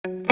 Very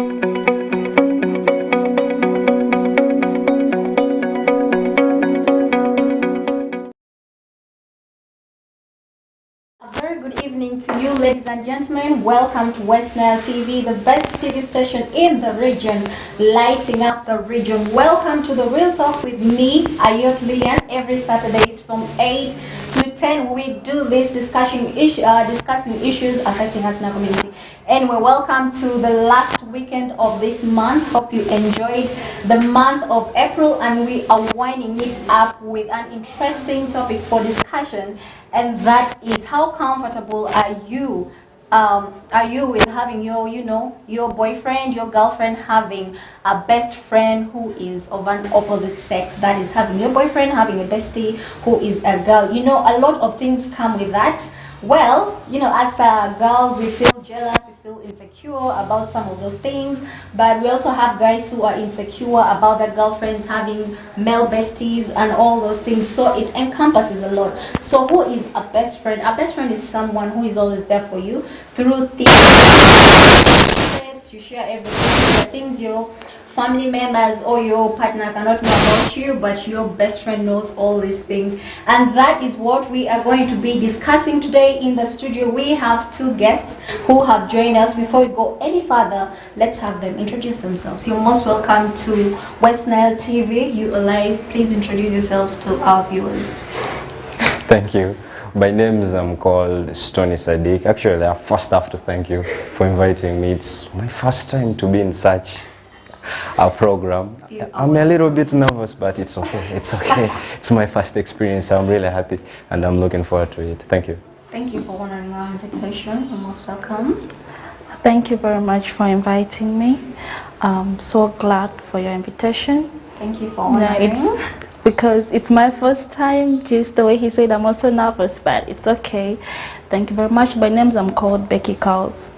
good evening to you, ladies and gentlemen. Welcome to Westnile TV, the best TV station in the region, lighting up the region. Welcome to the Real Talk with me, Ayot, Lillian. Every Saturdays from 8 to 10, we do this discussing issues affecting us in our community. Anyway, welcome to the last weekend of this month. Hope you enjoyed the month of April, and we are winding it up with an interesting topic for discussion, and that is how comfortable are you with having your boyfriend, your girlfriend having a best friend who is of an opposite sex? That is, having your boyfriend having a bestie who is a girl. A lot of things come with that. Well, as girls, we feel jealous, we feel insecure about some of those things, but we also have guys who are insecure about their girlfriends having male besties and all those things. So it encompasses a lot. So who is a best friend? A best friend is someone who is always there for you through things. You share everything, the things your family members or your partner cannot know about you, but your best friend knows all these things. And that is what we are going to be discussing today in the studio. We have two guests who have joined us. Before we go any further, let's have them introduce themselves. You're most welcome to Westnile TV. You alive, please introduce yourselves to our viewers. Thank you. My name is called Stoney Swadik. Actually, I first have to thank you for inviting me. It's my first time to be in such a program. I'm a little bit nervous, but it's okay. It's okay. It's my first experience. I'm really happy, and I'm looking forward to it. Thank you. Thank you for honoring our invitation. You're most welcome. Thank you very much for inviting me. I'm so glad for your invitation. Thank you for honoring. Because it's my first time. Just the way he said, I'm also nervous, but it's okay. Thank you very much. My name's called Becky Kalz.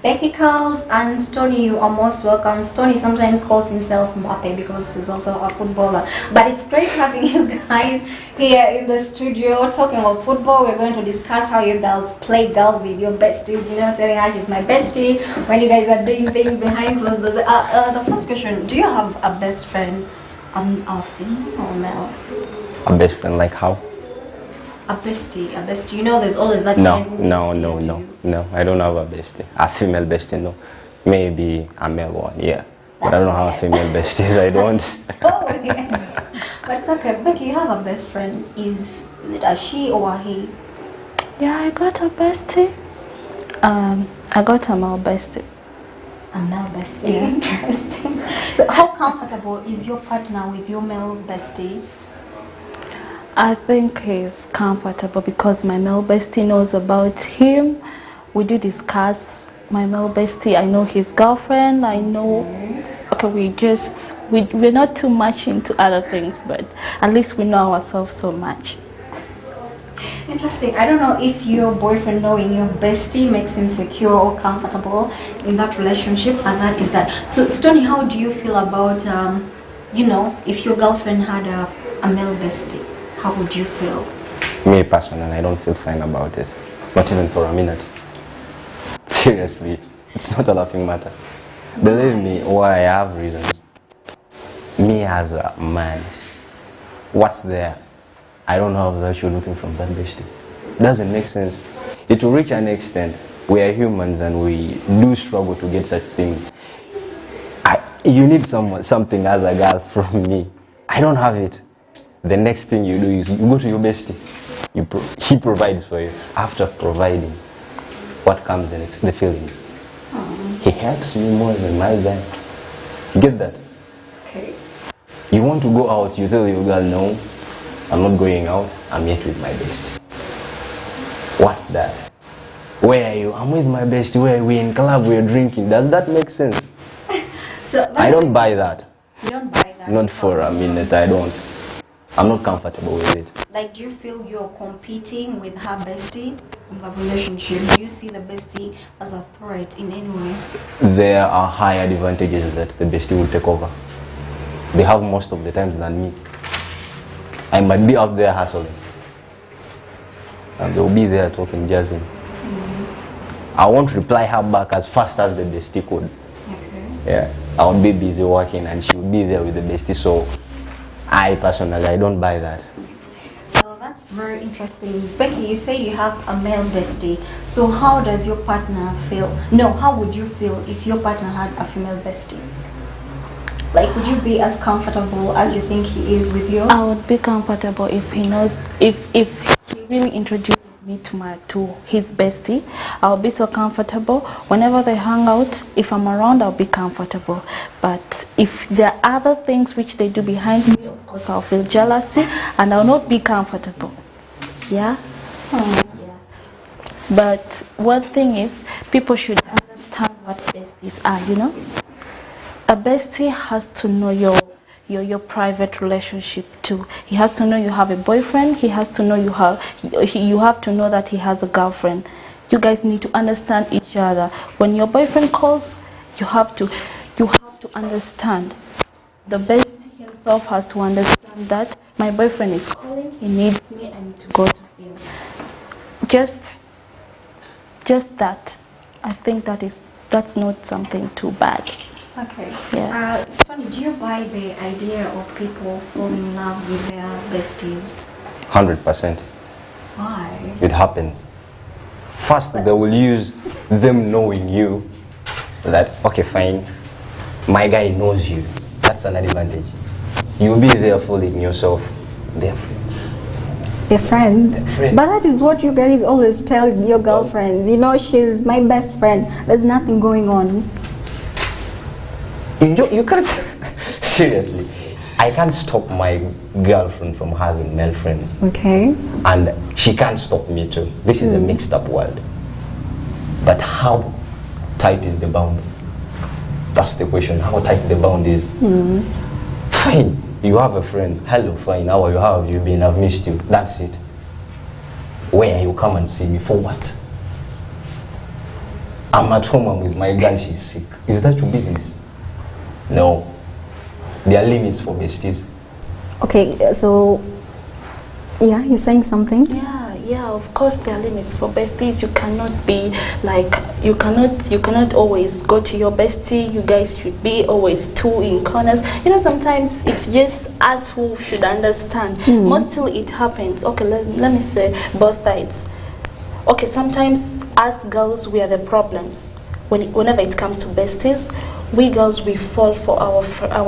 Becky Kalz and Stoney, you are most welcome. Stoney sometimes calls himself Mbappe because he's also a footballer. But it's great having you guys here in the studio talking about football. We're going to discuss how you girls play girls with your besties. Telling her she's my bestie when you guys are doing things behind closed doors. The first question: do you have a best friend, a female or male? A best friend, like how? A bestie. There's always that. No, I don't have a bestie. A female bestie, no. Maybe a male one, yeah. But I don't have a female besties, I don't. Oh, yeah. But it's okay. Becky, you have a best friend. Is it a she or a he? Yeah, I got a bestie. I got a male bestie. A male bestie. Yeah. Interesting. So how comfortable is your partner with your male bestie? I think he's comfortable because my male bestie knows about him. We do discuss my male bestie. I know his girlfriend. I know. Okay, we're not too much into other things, but at least we know ourselves so much. Interesting. I don't know if your boyfriend knowing your bestie makes him secure or comfortable in that relationship, and that is that. So, Stoney, how do you feel about, if your girlfriend had a male bestie? How would you feel? Me personally, I don't feel fine about it. Not even for a minute. Seriously, it's not a laughing matter. Believe me, why I have reasons. Me as a man, what's there? I don't know that you're looking from that bestie. Doesn't make sense. It will reach an extent. We are humans and we do struggle to get such things. You need something as a girl from me. I don't have it. The next thing you do is you go to your bestie. He provides for you. After providing, what comes next? The feelings. He helps me more than my guy. You get that? Okay. You want to go out, you tell your girl, no, I'm not going out, I'm yet with my bestie. What's that? Where are you? I'm with my bestie. Where are we? In club, we're drinking. Does that make sense? I don't buy that. You don't buy that? Not for a minute, I don't. I'm not comfortable with it. Like, do you feel you're competing with her bestie in the relationship? Do you see the bestie as a threat in any way? There are higher advantages that the bestie will take over. They have most of the times than me. I might be out there hustling, and they'll be there talking, jazzing. I won't reply her back as fast as the bestie could. Okay. Yeah, I would be busy working and she would be there with the bestie. So I personally, I don't buy that. Well, that's very interesting. Becky, you say you have a male bestie. So how does your partner feel? No, how would you feel if your partner had a female bestie? Like, would you be as comfortable as you think he is with yours? I would be comfortable if he knows, if he really introduces me to his bestie. I'll be so comfortable. Whenever they hang out, if I'm around, I'll be comfortable. But if there are other things which they do behind me, of course I'll feel jealousy and I'll not be comfortable. Yeah? Yeah. But one thing is, people should understand what besties are, you know? A bestie has to know your private relationship too. He has to know you have a boyfriend. He has to know you have to know that he has a girlfriend. You guys need to understand each other. When your boyfriend calls, you have to understand. The bestie himself has to understand that my boyfriend is calling. He needs me. I need to go to him. Just that. I think that's not something too bad. Okay. Yeah. Stoney, do you buy the idea of people falling in love with their besties? 100%. Why? It happens. First, they will use them knowing you that, okay, fine, my guy knows you. That's an advantage. You'll be there fooling yourself. They're friends. They're friends. They're friends. But that is what you guys always tell your girlfriends. You know, she's my best friend. There's nothing going on. You can't, seriously, I can't stop my girlfriend from having male friends. Okay. And she can't stop me too. This is a mixed up world. But how tight is the bound? That's the question, how tight the bound is. Fine, you have a friend. Hello, fine, how have you been? I've missed you. That's it. Where you come and see me, for what? I'm at home, I'm with my girl, she's sick. Is that your business? No. There are limits for besties. Okay, so, yeah, you're saying something? Yeah, of course there are limits for besties. You cannot be like, you cannot always go to your bestie. You guys should be always two in corners. You know, sometimes it's just us who should understand. Mostly it happens, okay, let me say both sides. Okay, sometimes us girls, we are the problems. Whenever it comes to besties, we girls, we fall for our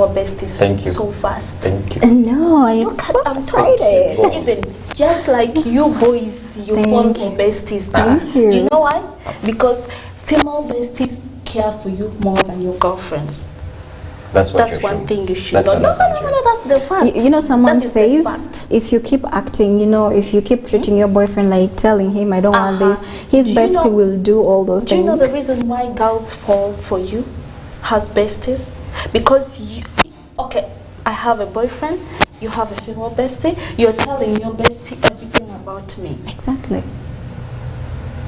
besties so fast. Thank you. No, I'm I'm excited. Even just like you boys, you fall for besties too. You know why? Because female besties care for you more than your girlfriends. That's one thing you should That's know. an No, assumption. that's the fact. You know, someone That is the says fact. if you keep acting, you know, if you keep treating your boyfriend like telling him, I don't want this, his Do you bestie know- will do all those Do you things. know the reason why girls fall for you as besties? Because you, okay, I have a boyfriend, you have a female bestie, you're telling your bestie everything about me. Exactly.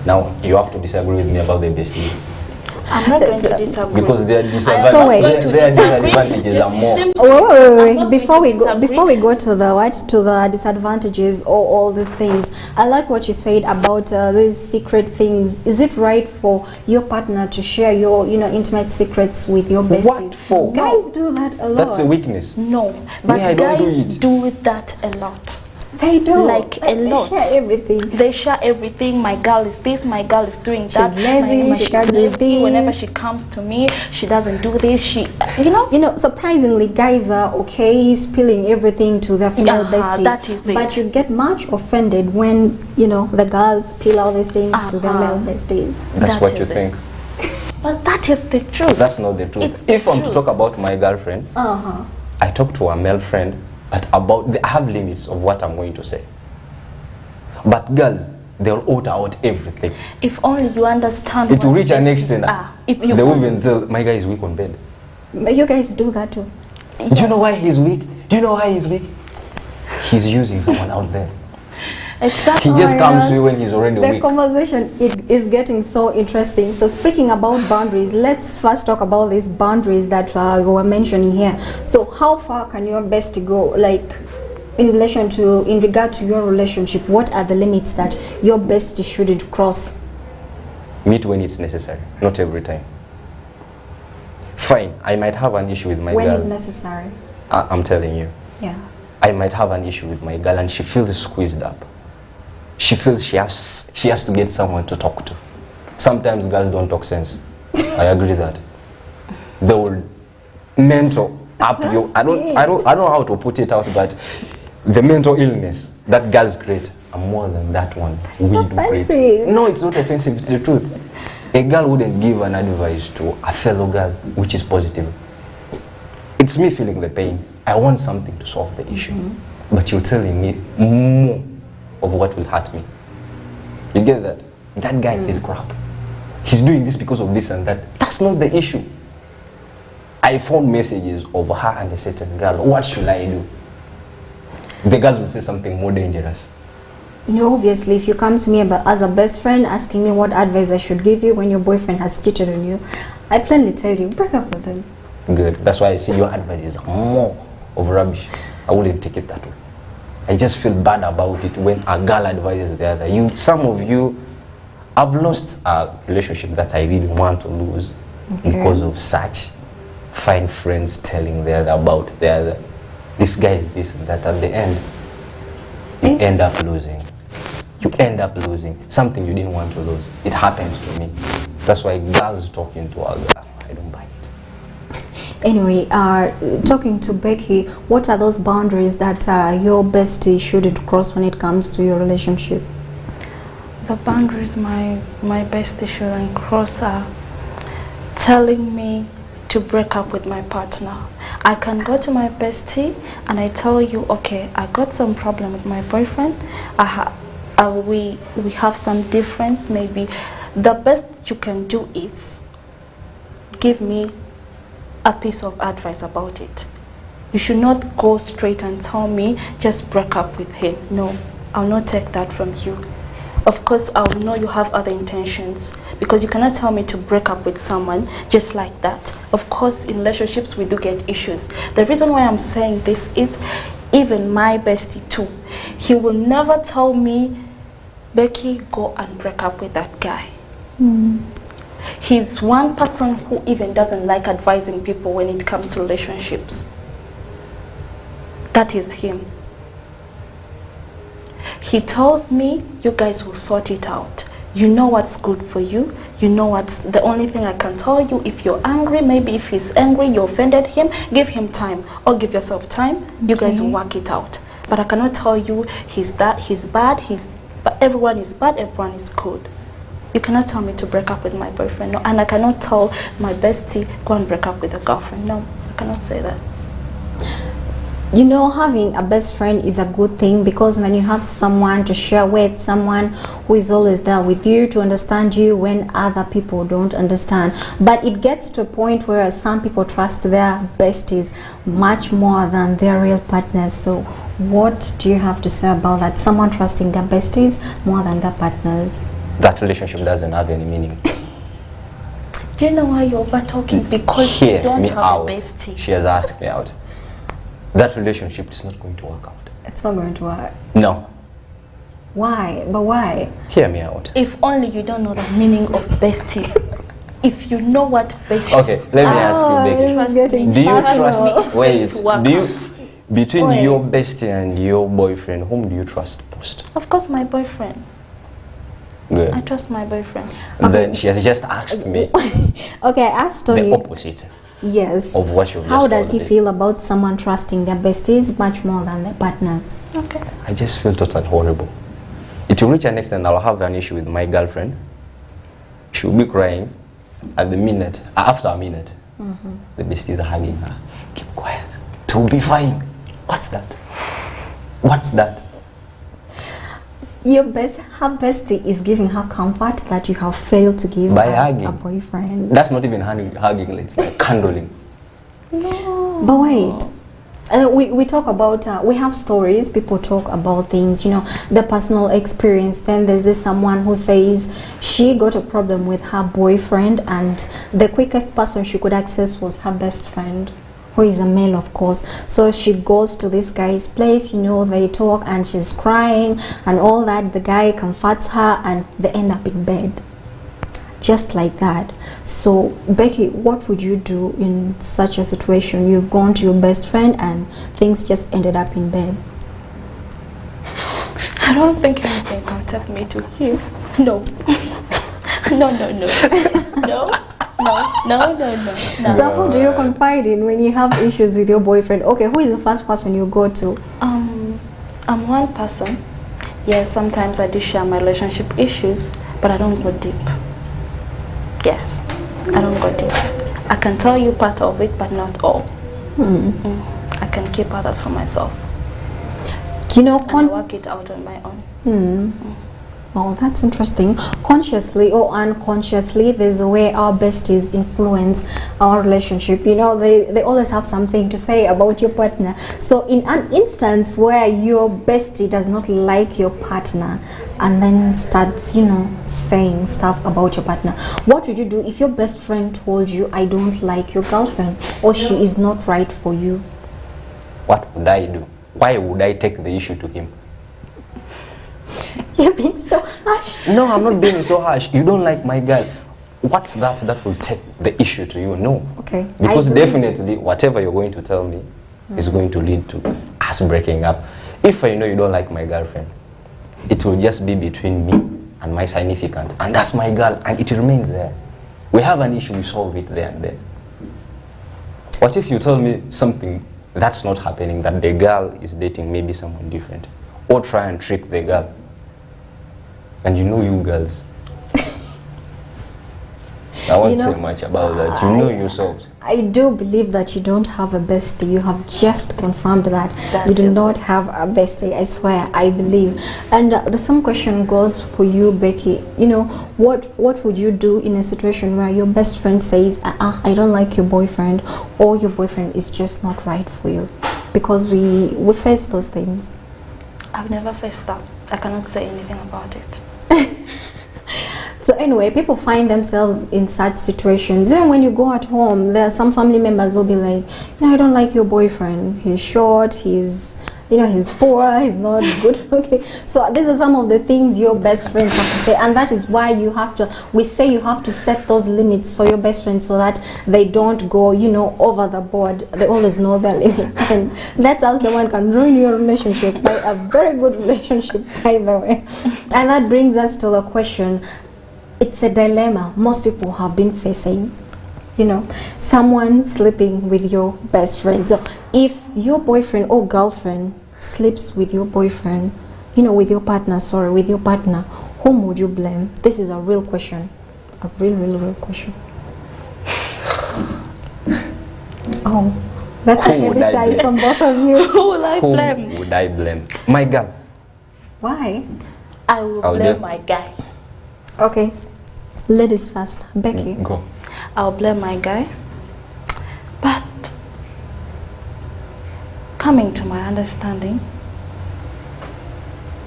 Now, you have to disagree with me about the besties. I'm not going to disagree. Because their So wait. disadvantages are more. Wait. Before we go to the disadvantages or all these things, I like what you said about these secret things. Is it right for your partner to share your intimate secrets with your besties? What for? Guys do that a lot. That's a weakness. No, but I don't guys do do that a lot. They do. Like a lot. They share everything. They share everything. My girl is this, my girl is doing that. lazy, she can't do this. Whenever she comes to me, she doesn't do this. She, you know. Surprisingly, guys are okay spilling everything to their female besties. That is it. But you get much offended when, the girls spill all these things to their male besties. That's That what you is it. think. But that is the truth. That's not the truth. It's If I'm to true. talk about my girlfriend, I talk to a male friend, but I have limits of what I'm going to say. But girls, they'll utter out everything. If only you understand. It will what reach an besties extent are. that If you they will even tell, my guy is weak on bed. You guys do that too. Do you know why he's weak? Do you know why he's weak? He's using someone out there. Exactly. He just comes to you when he's already The weak. conversation is getting so interesting. So speaking about boundaries, let's first talk about these boundaries that you were mentioning here. So how far can your bestie go? Like in regard to your relationship, what are the limits that your bestie shouldn't cross? Meet when it's necessary, not every time. Fine, I might have an issue with my girl. When is necessary? I'm telling you. Yeah. I might have an issue with my girl and she feels squeezed up. She feels she has to get someone to talk to. Sometimes girls don't talk sense. I agree that. They will mental up you. I don't know how to put it out, but the mental illness that girls create are more than that one. It's offensive. No, it's not offensive, it's the truth. A girl wouldn't give an advice to a fellow girl which is positive. It's me feeling the pain. I want something to solve the issue. But you're telling me more of what will hurt me. You get that? That guy is crap. He's doing this because of this and that. That's not the issue. I found messages of her and a certain girl. What should I do? The girls will say something more dangerous. You know, obviously, if you come to me as a best friend asking me what advice I should give you when your boyfriend has cheated on you, I plainly tell you, break up with him. Good. That's why I see your advice is more of rubbish. I wouldn't take it that way. I just feel bad about it when a girl advises the other. Some of you, I've lost a relationship that I really want to lose because of such fine friends telling the other about the other. This guy is this and that. At the end, you end up losing. You end up losing something you didn't want to lose. It happens to me. That's why girls talking to a girl, I don't buy it. Anyway, talking to Becky, what are those boundaries that your bestie shouldn't cross when it comes to your relationship? The boundaries my bestie shouldn't cross are telling me to break up with my partner. I can go to my bestie and I tell you, okay, I got some problem with my boyfriend. We have some difference. Maybe the best you can do is give me a piece of advice about it. You should not go straight and tell me just break up with him. No, I'll not take that from you. Of course, I'll know you have other intentions, because you cannot tell me to break up with someone just like that. Of course, in relationships, we do get issues. The reason why I'm saying this is even my bestie too. He will never tell me, Becky, go and break up with that guy. He's one person who even doesn't like advising people when it comes to relationships. That is him. He tells me, you guys will sort it out. You know what's good for you. You know what's the only thing I can tell you. If you're angry, maybe if he's angry, you offended him, give him time or give yourself time. You guys will work it out. But I cannot tell you he's bad, but everyone is bad, everyone is good. You cannot tell me to break up with my boyfriend. No, and I cannot tell my bestie, go and break up with a girlfriend. No, I cannot say that. You know, having a best friend is a good thing, because then you have someone to share with, someone who is always there with you to understand you when other people don't understand. But it gets to a point where some people trust their besties much more than their real partners. So what do you have to say about that? Someone trusting their besties more than their partners? That relationship doesn't have any meaning. Do you know why you're over talking? Because you don't have a bestie. She has asked me out. That relationship is not going to work out. It's not going to work. No. Why? But why? Hear me out. If only you don't know the meaning of besties. If you know what besties. Okay, let me ask you, Becky. Do you trust me? Wait. Do you between your bestie and your boyfriend, whom do you trust most? Of course, my boyfriend. Good. I trust my boyfriend. And then she has just asked me. Okay, I asked Stoney. The opposite. Yes. Of what you've How does he feel about someone trusting their besties much more than their partners? Okay. I just feel totally horrible. It will reach an extent I'll have an issue with my girlfriend. She will be crying at the minute, after a minute. The besties are hugging her. Keep quiet. It will be fine. What's that? What's that? Her bestie is giving her comfort that you have failed to give by as hugging. A boyfriend. That's not even hugging, it's like candling. No. But wait, we talk about, we have stories, people talk about things, you know, the personal experience. Then there's this someone who says she got a problem with her boyfriend and the quickest person she could access was her best friend, who is a male, of course. So she goes to this guy's place, you know, they talk and she's crying and all that. The guy comforts her and they end up in bed. just like that. So Becky, what would you do in such a situation? You've gone to your best friend and things just ended up in bed. I don't think anything can tell me to him. No. No. No. So who do you confide in when you have issues with your boyfriend? Okay, who is the first person you go to? I'm one person. Yes, sometimes I do share my relationship issues, but I don't go deep. Yes, I don't go deep. I can tell you part of it, but not all. I can keep others for myself. You know, I work it out on my own. Oh, that's interesting. Consciously or unconsciously, there's a way our besties influence our relationship. You know, they always have something to say about your partner. So in an instance where your bestie does not like your partner and then starts, you know, saying stuff about your partner, what would you do if your best friend told you, I don't like your girlfriend, or she is not right for you? What would I do? Why would I take the issue to him? You're being so harsh. No, I'm not being so harsh. You don't like my girl. What's that will take the issue to you? No. Okay. Because definitely whatever you're going to tell me is going to lead to us breaking up. If I know you don't like my girlfriend, it will just be between me and my significant. And that's my girl, and it remains there. We have an issue, we solve it there and then. What if you tell me something that's not happening, that the girl is dating maybe someone different? Or try and trick the girl. And you know you girls. I won't say much about that. You know yourselves. I do believe that you don't have a bestie. You have just confirmed that you do not have a bestie. I swear, I believe. And the same question goes for you, Becky. You know, what would you do in a situation where your best friend says, I don't like your boyfriend, or your boyfriend is just not right for you? Because we face those things. I've never faced that. I cannot say anything about it. So anyway, people find themselves in such situations. Then when you go at home, there are some family members who will be like, you know, I don't like your boyfriend. He's short, he's poor, he's not good. Okay. So these are some of the things your best friends have to say, and that is why we say you have to set those limits for your best friends so that they don't go, you know, over the board. They always know their limit. And that's how someone can ruin your relationship, by a very good relationship, by the way. And that brings us to the question. It's a dilemma most people have been facing. You know, someone sleeping with your best friend. So if your boyfriend or girlfriend sleeps with your boyfriend, you know, with your partner, whom would you blame? This is a real question. A real question. Oh, that's a heavy sigh from both of you. Who will I blame? Who would I blame? My girl. Why? I will blame my guy. Okay. Ladies first. Becky. Go. I'll blame my guy. But coming to my understanding,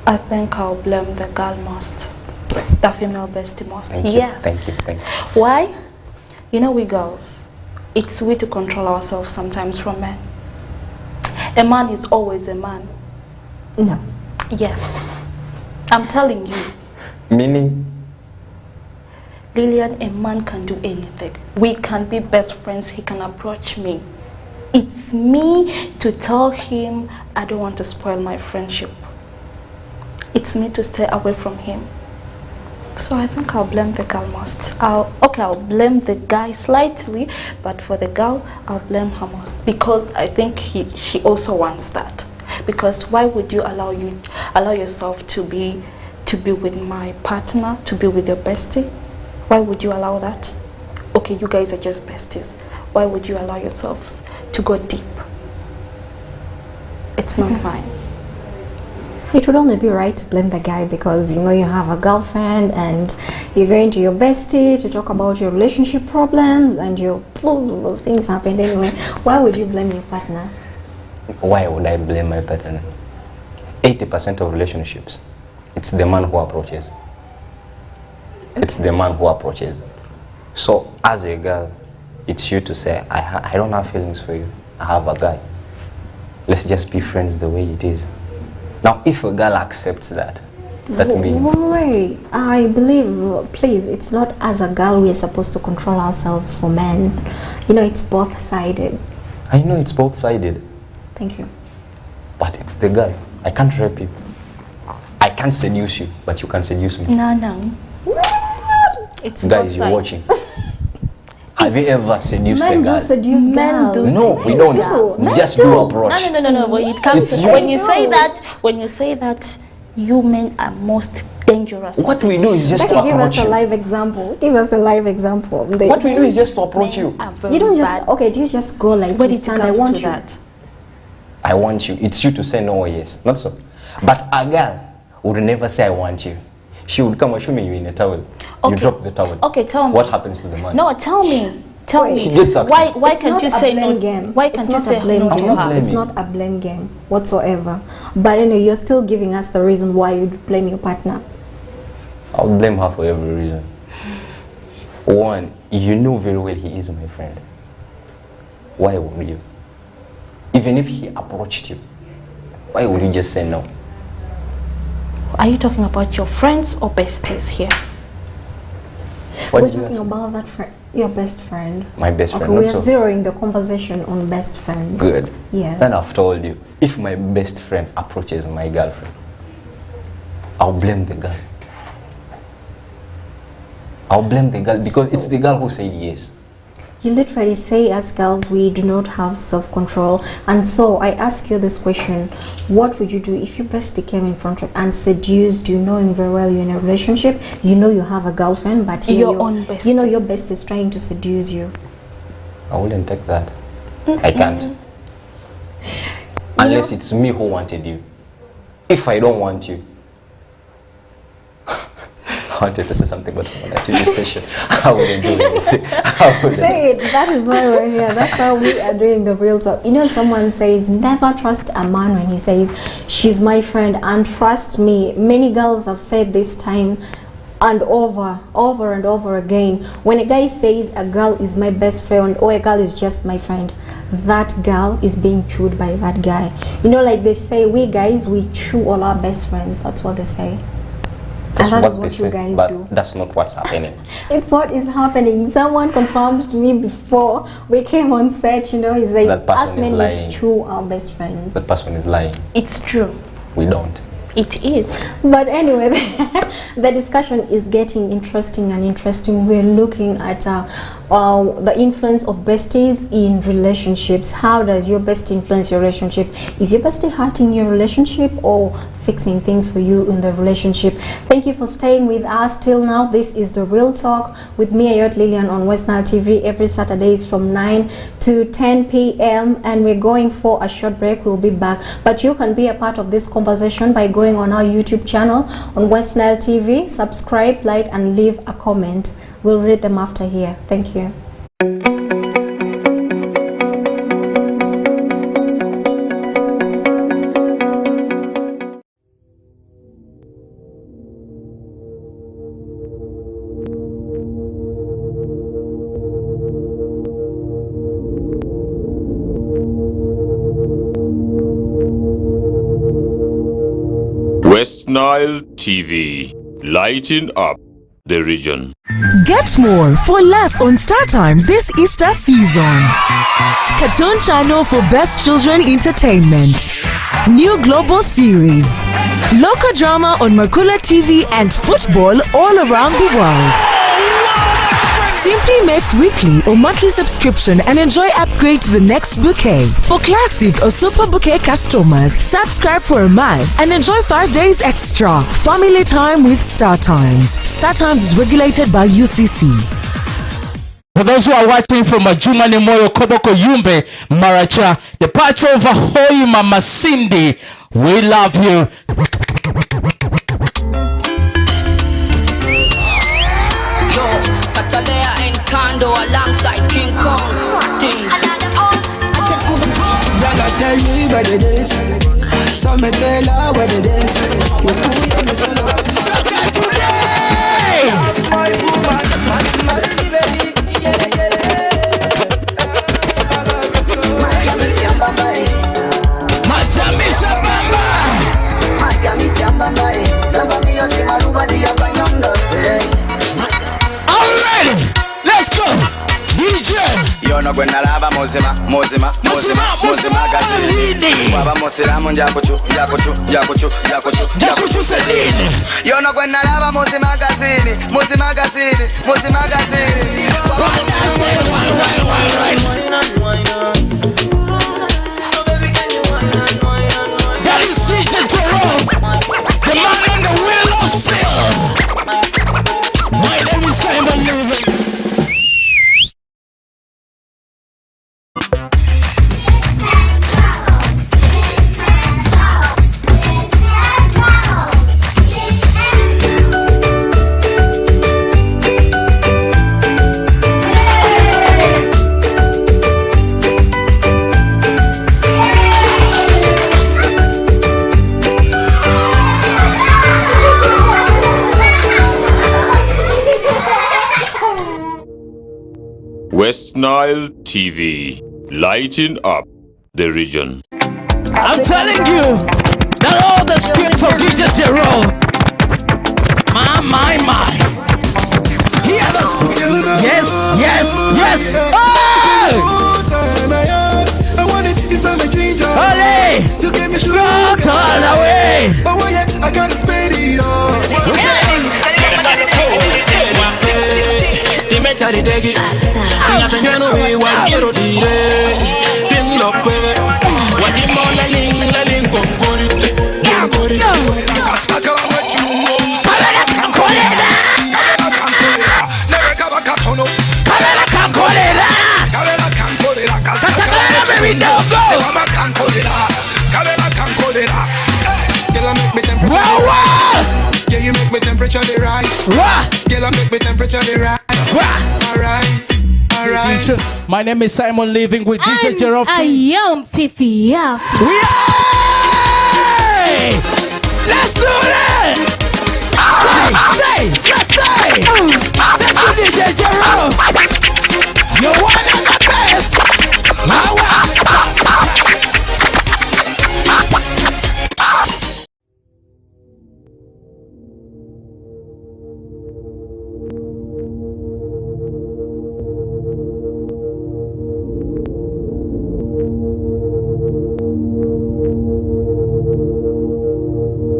I think I'll blame the girl most. The female bestie most. Thank you. Thank you. Why? You know, we girls, it's we to control ourselves sometimes from men. A man is always a man. No. Yes. I'm telling you. Meaning? Lillian, a man can do anything. We can be best friends. He can approach me. It's me to tell him I don't want to spoil my friendship. It's me to stay away from him. So I think I'll blame the girl most. I'll blame the guy slightly, but for the girl, I'll blame her most, because I think she also wants that. Because why would you allow yourself to be with my partner, to be with your bestie? Why would you allow that? Okay, you guys are just besties. Why would you allow yourselves to go deep? It's not fine. It would only be right to blame the guy because, you know, you have a girlfriend and you're going to your bestie to talk about your relationship problems and your things happened anyway. Why would you blame your partner? Why would I blame my partner? 80% of relationships, it's the man who approaches. It's the man who approaches. So as a girl, it's you to say, I don't have feelings for you. I have a guy. Let's just be friends the way it is. Now, if a girl accepts that, That means. Wait, I believe, please, it's not as a girl we're supposed to control ourselves for men. You know, it's both-sided. I know it's both-sided. Thank you. But it's the girl. I can't rape you. I can't seduce you, but you can seduce me. No. It's guys, you're watching. Have you ever seduced a girl? Men do seduce girls. No, we don't. We just do approach. No. When it comes to when you say that, you men are most dangerous. What we do is just to approach you. Give us a live example. Give us a live example. What we do is just to approach you. You don't just do you just go like but this? And I want you. I want you. It's you to say no or yes, not so. But a girl would never say I want you. She would come assuming you in a towel. Okay. You drop the towel. Okay, tell me. What happens to the man? No, tell me. Tell me. She gets why can't you say no? Game. Why can't you say no to her? It's not a blame game whatsoever. But anyway, you're still giving us the reason why you'd blame your partner. I'll blame her for every reason. One, you know very well he is my friend. Why would you? Even if he approached you, why would you just say no? Are you talking about your friends or besties here? We're talking about that friend, your best friend. My best friend. We are zeroing the conversation on best friends. Good. Yes. Then I've told you, if my best friend approaches my girlfriend, I'll blame the girl. I'll blame the girl because it's the girl who said yes. You literally say, as girls, we do not have self-control. And so I ask you this question: what would you do if your bestie came in front of and seduced you, knowing very well you're in a relationship, you know you have a girlfriend, but your own bestie, you know your bestie is trying to seduce you? I wouldn't take that. I can't. Unless it's me who wanted you. If I don't want you, I wanted to say something, but on a TV station, I wouldn't do anything. Say it. That is why we're here. That's why we are doing the real talk. You know, someone says, never trust a man when he says, she's my friend. And trust me, many girls have said this time and over and over again. When a guy says a girl is my best friend or a girl is just my friend, that girl is being chewed by that guy. You know, like they say, we guys, we chew all our best friends. That's what they say. That's and that is what what you guys but do. That's not what's happening. It's what is happening. Someone confirmed to me before we came on set, you know, he says, us men we chew our best friends. That person is lying. It's true. We don't. It is. But anyway, the discussion is getting interesting and interesting. We're looking at the influence of besties in relationships. How does your bestie influence your relationship? Is your bestie hurting your relationship or fixing things for you in the relationship? Thank you for staying with us till now. This is The Real Talk with me, Ayot, Lillian, on Westnile TV every Saturdays from 9 to 10 p.m. And we're going for a short break. We'll be back. But you can be a part of this conversation by going on our YouTube channel on Westnile TV. Subscribe, like, and leave a comment. We'll read them after here. Thank you. Westnile TV, lighting up the region. Get more for less on Star Times this Easter season. Cartoon channel for best children entertainment. New global series. Local drama on Mercula TV and football all around the world. Simply make weekly or monthly subscription and enjoy upgrade to the next bouquet. For classic or super bouquet customers, subscribe for a month and enjoy 5 days extra. Family time with Star Times. Star Times is regulated by UCC. For those who are watching from Ajumani Moyo Koboko Yumbe Maracha, the part of Ahoy Mama Cindy, we love you. Alongside King Kong. Y'all tell me what it is. So me tell her what it is. So get today. My woman, my baby. Miami Samba, Miami Samba, Miami Samba, Yono gwena lava mozima gazini. Waba mosilamu njakuchu selini. Yono gwena lava mozima gazini. That is CJ Jerome, the man on the wheel of steel. My name is Simon Living. Westnile TV, lighting up the region. I'm telling you that all the spirits of DJ Jerome, my. Hear the spirit. Yes. Oh! I want it inside my jeans. Olé! You gave me sugar. Rock all the way. Oh yeah, I gotta spend it all. Yeah, you make me temperature the rise. Girl, I make me temperature the rise. Alright. My name is Simon Living with DJ Jerome. Ayot Fifi. Let's do it! Say! Let's do DJ Jerome. You're one of the best.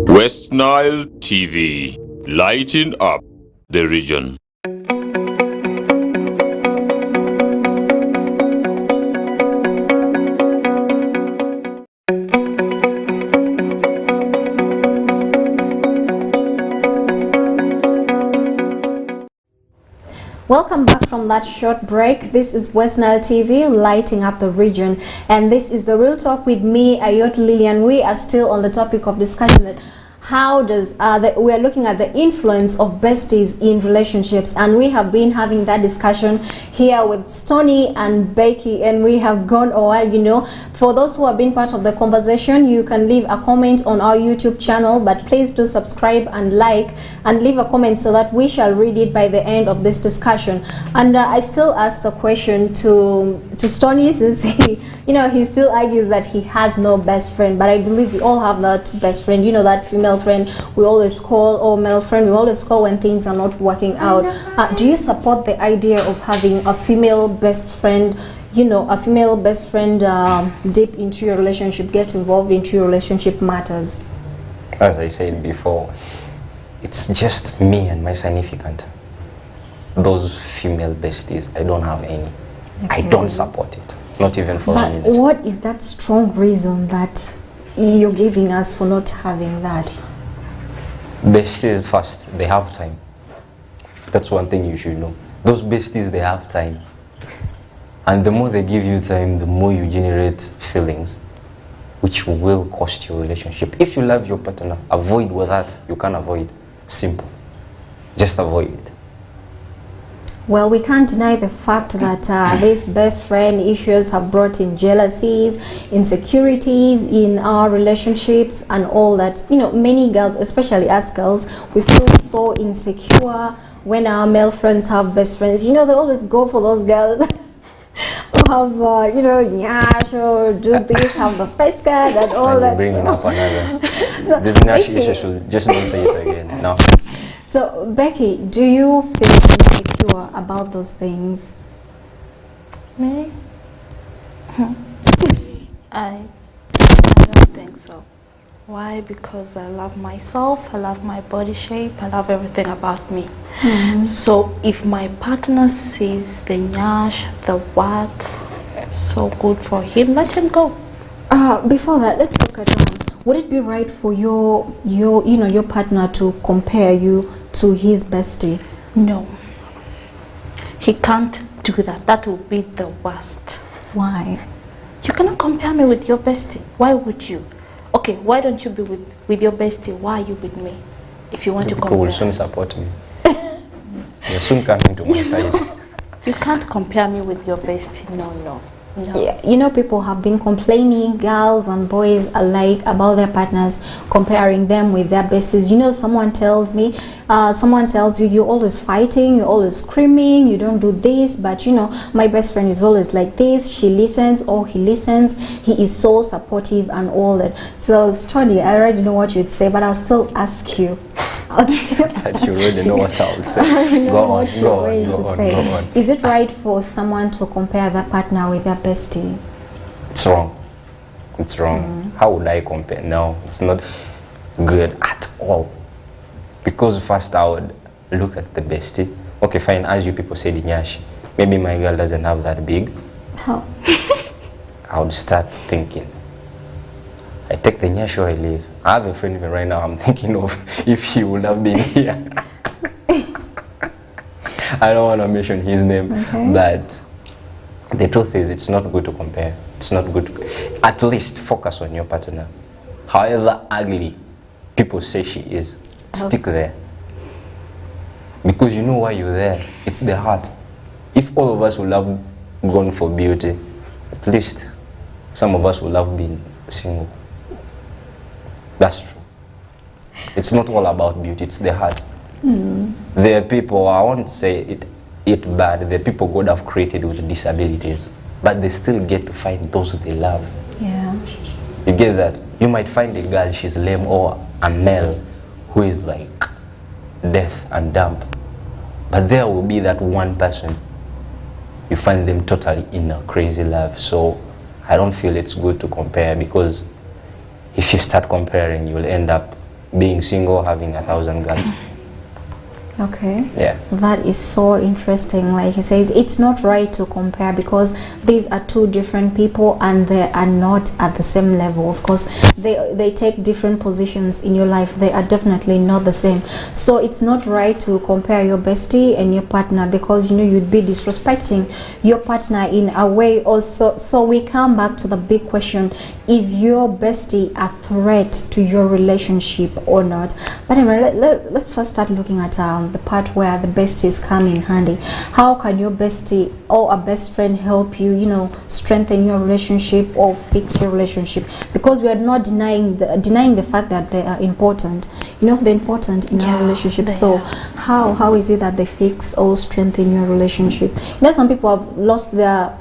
Westnile TV, lighting up the region. Welcome back from that short break. This is Westnile TV, lighting up the region, and this is the Real Talk with me, Ayot, Lillian. We are still on the topic of discussion that how does we are looking at the influence of besties in relationships, and we have been having that discussion here with Stoney and Becky, and we have gone a while. You know, for those who have been part of the conversation, you can leave a comment on our YouTube channel, but please do subscribe and like and leave a comment so that we shall read it by the end of this discussion. And I still ask the question to Stoney, since he still argues that he has no best friend, but I believe we all have that best friend, you know, that female friend we always call, or male friend we always call when things are not working out. Do you support the idea of having a female best friend, you know, a female best friend deep into your relationship, get involved into your relationship matters? As I said before, it's just me and my significant. Those female besties, I don't have any. Okay. I don't support it, not even for a minute. What is that strong reason that you're giving us for not having that? Besties, first, they have time. That's one thing you should know. Those besties, they have time. And the more they give you time, the more you generate feelings, which will cost your relationship. If you love your partner, avoid what that you can avoid. Simple. Just avoid it. Well, we can't deny the fact that these best friend issues have brought in jealousies, insecurities in our relationships and all that. You know, many girls, especially us girls, we feel so insecure when our male friends have best friends. You know, they always go for those girls who have, you know, nyash or do this, have the face card and all that. Bringing up another. This nyash issue, should just don't say it again. No. So, Becky, do you feel insecure about those things? Me? I don't think so. Why? Because I love myself, I love my body shape, I love everything about me. So if my partner sees the nyash, the what, so good for him, let him go. Before that, let's look at would it be right for your partner to compare you to his bestie? No. He can't do that. That would be the worst. Why? You cannot compare me with your bestie. Why would you? Okay, why don't you be with your bestie? Why are you with me? If you want to compare. People will soon support me. They're soon coming to my side. You can't compare me with your bestie. No, no. No. Yeah, people have been complaining, girls and boys alike, about their partners, comparing them with their besties. Someone tells you you're always fighting, you're always screaming, you don't do this, but my best friend is always like this, she listens or he listens, he is so supportive and all that. So Stoney, I already know what you'd say, but I'll still ask you. But you already know what I would say. Go on. Is it right for someone to compare their partner with their bestie? It's wrong. It's wrong. How would I compare? No, it's not good at all. Because first I would look at the bestie. Okay, fine, as you people say, the nyash. Maybe my girl doesn't have that big. How? I would start thinking. I take the nyash where I live. I have a friend even right now I'm thinking of if he would have been here. I don't want to mention his name, but the truth is it's not good to compare. It's not good. At least focus on your partner. However ugly people say she is, stick there. Because you know why you're there. It's the heart. If all of us would have gone for beauty, at least some of us would have been single. That's true. It's not all about beauty, it's the heart. There are people, I won't say it bad, there are people God have created with disabilities, but they still get to find those they love. Yeah. You get that? You might find a girl, she's lame, or a male who is like deaf and dumb, but there will be that one person, you find them totally in a crazy love. So I don't feel it's good to compare, because if you start comparing, you'll end up being single, having 1,000 girls. Okay. Yeah. That is so interesting. Like he said, it's not right to compare, because these are two different people and they are not at the same level. Of course, they take different positions in your life. They are definitely not the same. So it's not right to compare your bestie and your partner, because you'd be disrespecting your partner in a way also. So we come back to the big question: is your bestie a threat to your relationship or not? But anyway, let's first start looking at the part where the besties come in handy. How can your bestie or a best friend help you, strengthen your relationship or fix your relationship? Because we are not denying the fact that they are important. They're important in our relationship. So how is it that they fix or strengthen your relationship? Some people have lost their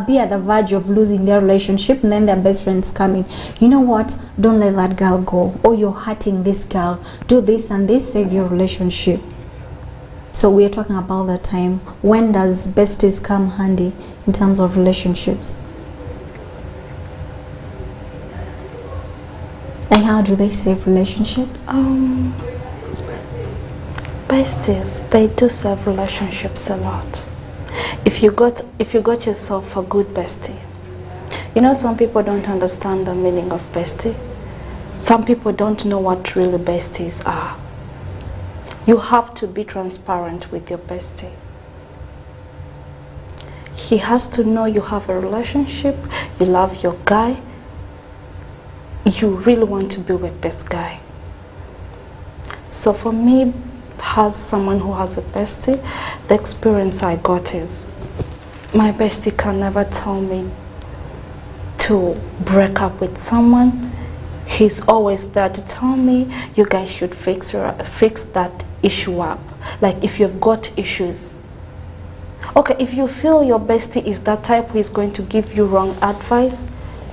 be at the verge of losing their relationship, and then their best friends come in. You know what? Don't let that girl go. Or you're hurting this girl. Do this and this, save your relationship. So we are talking about that time. When does besties come handy in terms of relationships? And how do they save relationships? Besties, they do save relationships a lot. If you got yourself a good bestie, some people don't understand the meaning of bestie. Some people don't know what really besties are. You have to be transparent with your bestie. He has to know you have a relationship, you love your guy, you really want to be with this guy. So for me, as someone who has a bestie, the experience I got is my bestie can never tell me to break up with someone. He's always there to tell me, you guys should fix that issue up. Like if you've got issues. Okay, if you feel your bestie is that type who is going to give you wrong advice,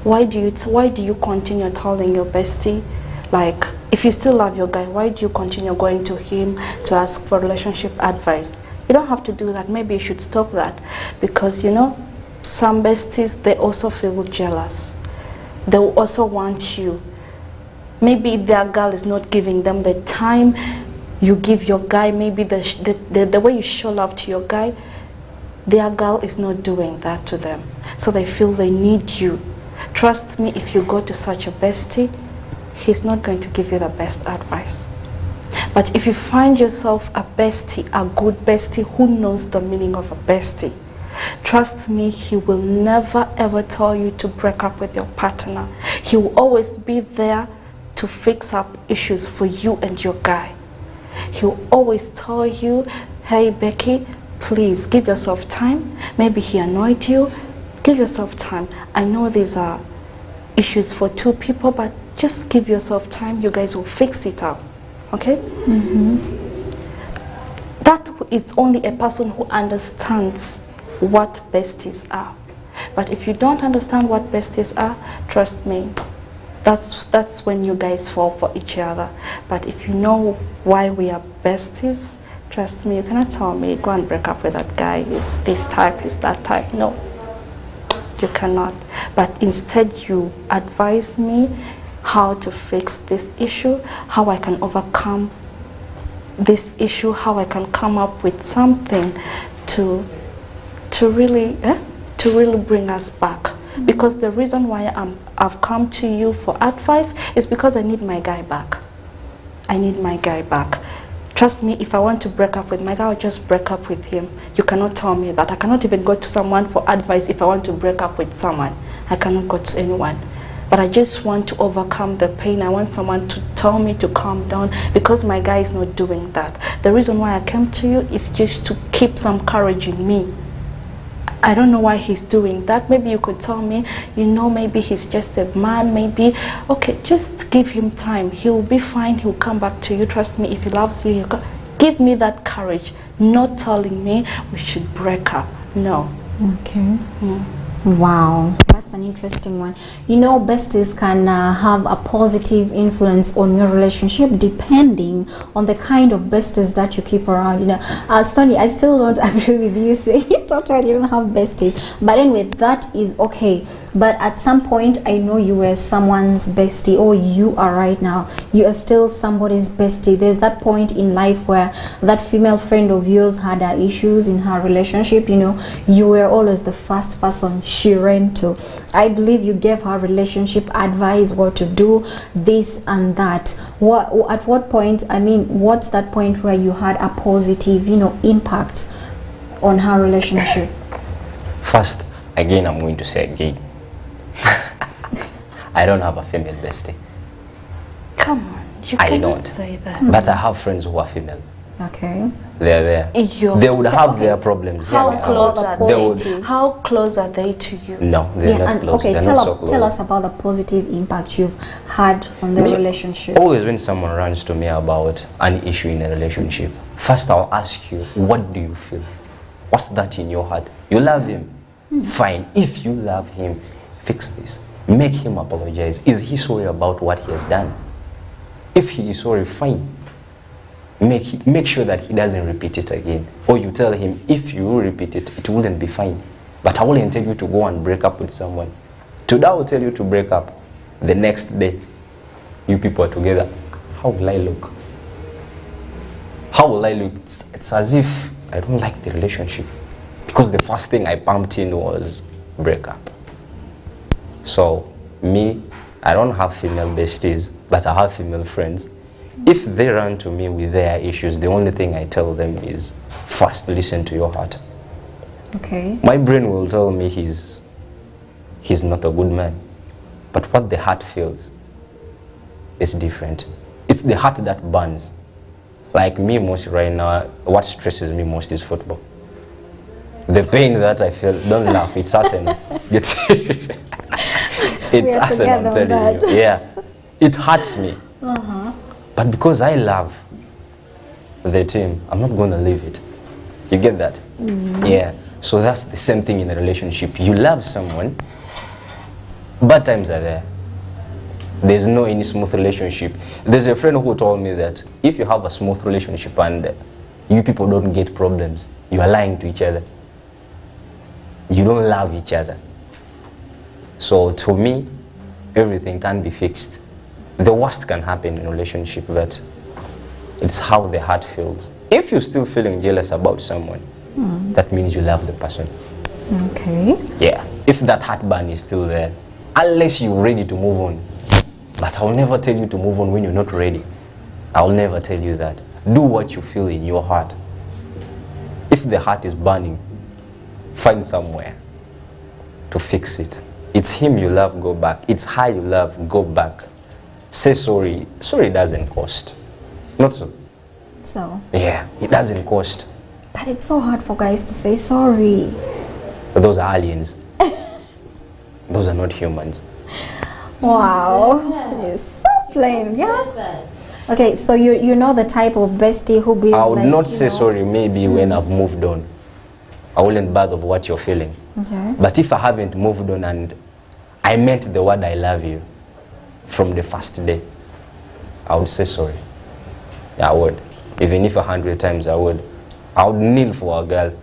why do you continue telling your bestie? Like, if you still love your guy, why do you continue going to him to ask for relationship advice? You don't have to do that. Maybe you should stop that, because some besties, they also feel jealous. They will also want you. Maybe their girl is not giving them the time you give your guy, maybe the way you show love to your guy, their girl is not doing that to them. So they feel they need you. Trust me, if you go to such a bestie, he's not going to give you the best advice. But if you find yourself a bestie, a good bestie who knows the meaning of a bestie, trust me, he will never ever tell you to break up with your partner. He will always be there to fix up issues for you and your guy. He'll always tell you, hey Becky, please give yourself time. Maybe he annoyed you. Give yourself time. I know these are issues for two people, but just give yourself time. You guys will fix it up. Okay? That is only a person who understands what besties are. But if you don't understand what besties are, trust me, that's when you guys fall for each other. But if you know why we are besties, trust me, you cannot tell me, go and break up with that guy, is this type, is that type. No, you cannot. But instead you advise me how to fix this issue, how I can overcome this issue, how I can come up with something to really bring us back. Because the reason why I've come to you for advice is because I need my guy back. I need my guy back. Trust me, if I want to break up with my guy, I'll just break up with him. You cannot tell me that. I cannot even go to someone for advice if I want to break up with someone. I cannot go to anyone. But I just want to overcome the pain. I want someone to tell me to calm down because my guy is not doing that. The reason why I came to you is just to keep some courage in me. I don't know why he's doing that. Maybe you could tell me, you know, maybe he's just a man, maybe. Okay, just give him time. He'll be fine. He'll come back to you. Trust me, if he loves you, he'll give me that courage. Not telling me we should break up. No. Okay. Wow, that's an interesting one. You know, besties can have a positive influence on your relationship depending on the kind of besties that you keep around. You know, Stoney, I still don't agree with you saying totally you don't have besties. But anyway, that is okay. But at some point, I know you were someone's bestie, or you are right now. You are still somebody's bestie. There's that point in life where that female friend of yours had issues in her relationship. You know, you were always the first person she ran to. I believe you gave her relationship advice, what to do, this and that. At what point, I mean, what's that point where you had a positive, you know, impact on her relationship? First, again, I'm going to say again, I don't have a female bestie. Come on, you cannot say that. But I have friends who are female. Okay. They're there. They would have their problems. How close are they? How close are they to you? No, they're not close. Okay, they're not so close. Tell us about the positive impact you've had on the relationship. Always when someone runs to me about an issue in a relationship, first I'll ask you, what do you feel? What's that in your heart? You love him? Fine. If you love him, fix this. Make him apologize. Is he sorry about what he has done? If he is sorry, fine. Make sure that he doesn't repeat it again. Or you tell him, if you repeat it, it wouldn't be fine. But I wouldn't tell you to go and break up with someone. Today I will tell you to break up. The next day, you people are together. How will I look? How will I look? It's as if I don't like the relationship. Because the first thing I pumped in was break up. So, me, I don't have female besties, but I have female friends. If they run to me with their issues, the only thing I tell them is, first listen to your heart. Okay. My brain will tell me he's not a good man. But what the heart feels is different. It's the heart that burns. Like me most right now, what stresses me most is football. The pain that I feel, don't laugh, it's Arsenal. It's Arsenal, I'm telling you. Yeah. It hurts me. But because I love the team, I'm not going to leave it. You get that? Yeah. So that's the same thing in a relationship. You love someone, bad times are there. There's no any smooth relationship. There's a friend who told me that if you have a smooth relationship and you people don't get problems, you are lying to each other. you don't love each other. So to me, everything can be fixed. The worst can happen in a relationship, that it's how the heart feels. If you're still feeling jealous about someone, that means you love the person. Okay. Yeah. If that heartburn is still there, unless you're ready to move on. But I'll never tell you to move on when you're not ready. I'll never tell you that. Do what you feel in your heart. If the heart is burning, find somewhere to fix it. It's him you love, go back. It's her you love, go back. Say sorry. Sorry doesn't cost. Not so. So? Yeah, it doesn't cost. But it's so hard for guys to say sorry. But those are aliens. Those are not humans. Wow. You're so plain, yeah? Okay, so you know the type of bestie who be I would like, not say sorry maybe when I've moved on. I wouldn't bother of what you're feeling. Okay. But if I haven't moved on and I meant the word I love you from the first day, I would say sorry. Yeah, I would. Even if 100 times I would. I would kneel for a girl,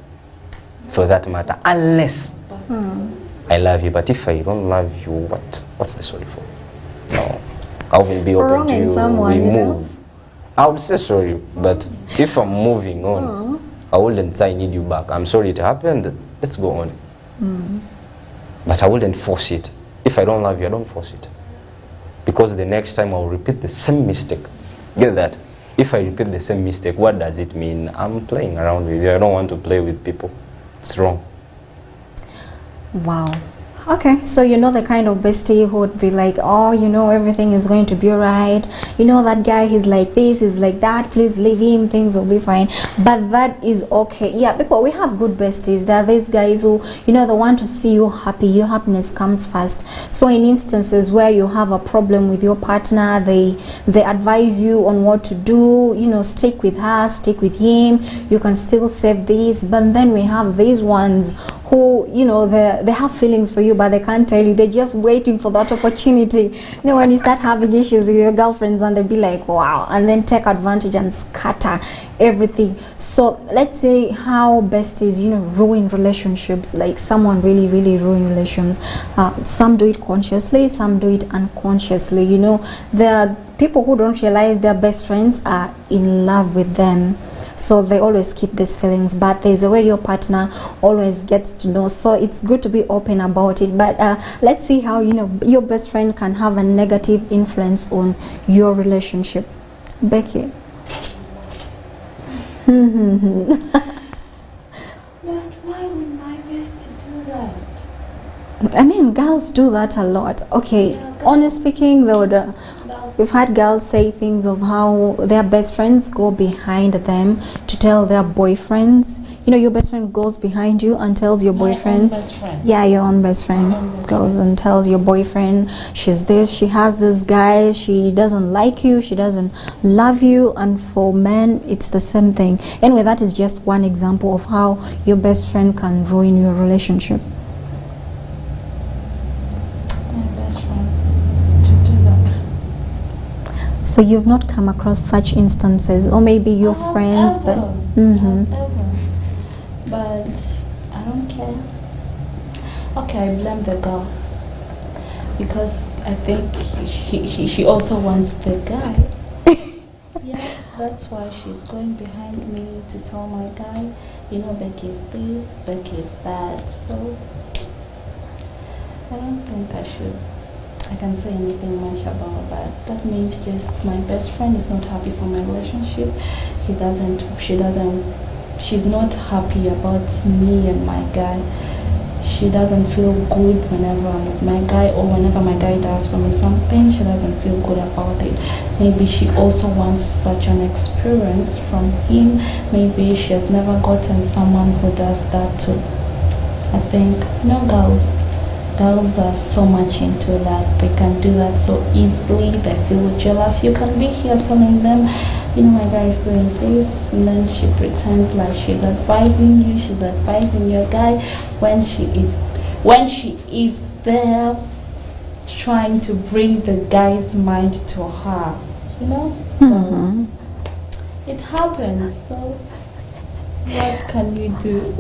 for that matter, unless I love you. But if I don't love you, what's the sorry for? No. I wouldn't be For open to you. someone, We you know? move. I would say sorry, but if I'm moving on, I wouldn't say I need you back. I'm sorry it happened. Let's go on. But I wouldn't force it. If I don't love you, I don't force it. Because the next time I'll repeat the same mistake. Get that? If I repeat the same mistake, what does it mean? I'm playing around with you. I don't want to play with people. It's wrong. Wow. Okay, so you know the kind of bestie who would be like, oh, you know, everything is going to be alright. You know, that guy, he's like this, he's like that. Please leave him, things will be fine. But that is okay. Yeah, people, we have good besties. There are these guys who, you know, they want to see you happy. Your happiness comes first. So in instances where you have a problem with your partner, they advise you on what to do. You know, stick with her, stick with him. You can still save this. But then we have these ones who, you know, they have feelings for you, but they can't tell you. They're just waiting for that opportunity. You know, when you start having issues with your girlfriends, and they'll be like, wow, and then take advantage and scatter everything. So let's say how besties, you know, ruin relationships. Like someone really ruin relations. Some do it consciously, some do it unconsciously. You know, there are people who don't realize their best friends are in love with them. So they always keep these feelings, but there's a way your partner always gets to know. So it's good to be open about it. But let's see how, you know, your best friend can have a negative influence on your relationship. Becky. But why would my bestie do that? I mean, girls do that a lot. Okay, yeah, honestly speaking, though, we've had girls say things of how their best friends go behind them to tell their boyfriends. You know, your best friend goes behind you and tells your boyfriend. Yeah, your own best friend goes and tells your boyfriend, she's this, she has this guy, she doesn't like you, she doesn't love you. And for men, it's the same thing. Anyway, that is just one example of how your best friend can ruin your relationship. So you've not come across such instances, or maybe your friends, but but I don't care. Okay, I blame the girl because I think she also wants the guy. Yeah, that's why she's going behind me to tell my guy, you know, Becky is this, Becky is that. So I don't think I can say anything much about that. That means just my best friend is not happy for my relationship. She's not happy about me and my guy. She doesn't feel good whenever I'm with my guy, or whenever my guy does for me something, she doesn't feel good about it. Maybe she also wants such an experience from him. Maybe she has never gotten someone who does that too. I think, girls are so much into that. They can do that so easily. They feel jealous. You can be here telling them, you know, my guy is doing this, and then she pretends like she's advising you, she's advising your guy, when she is there trying to bring the guy's mind to her, you know. It happens. So what can you do?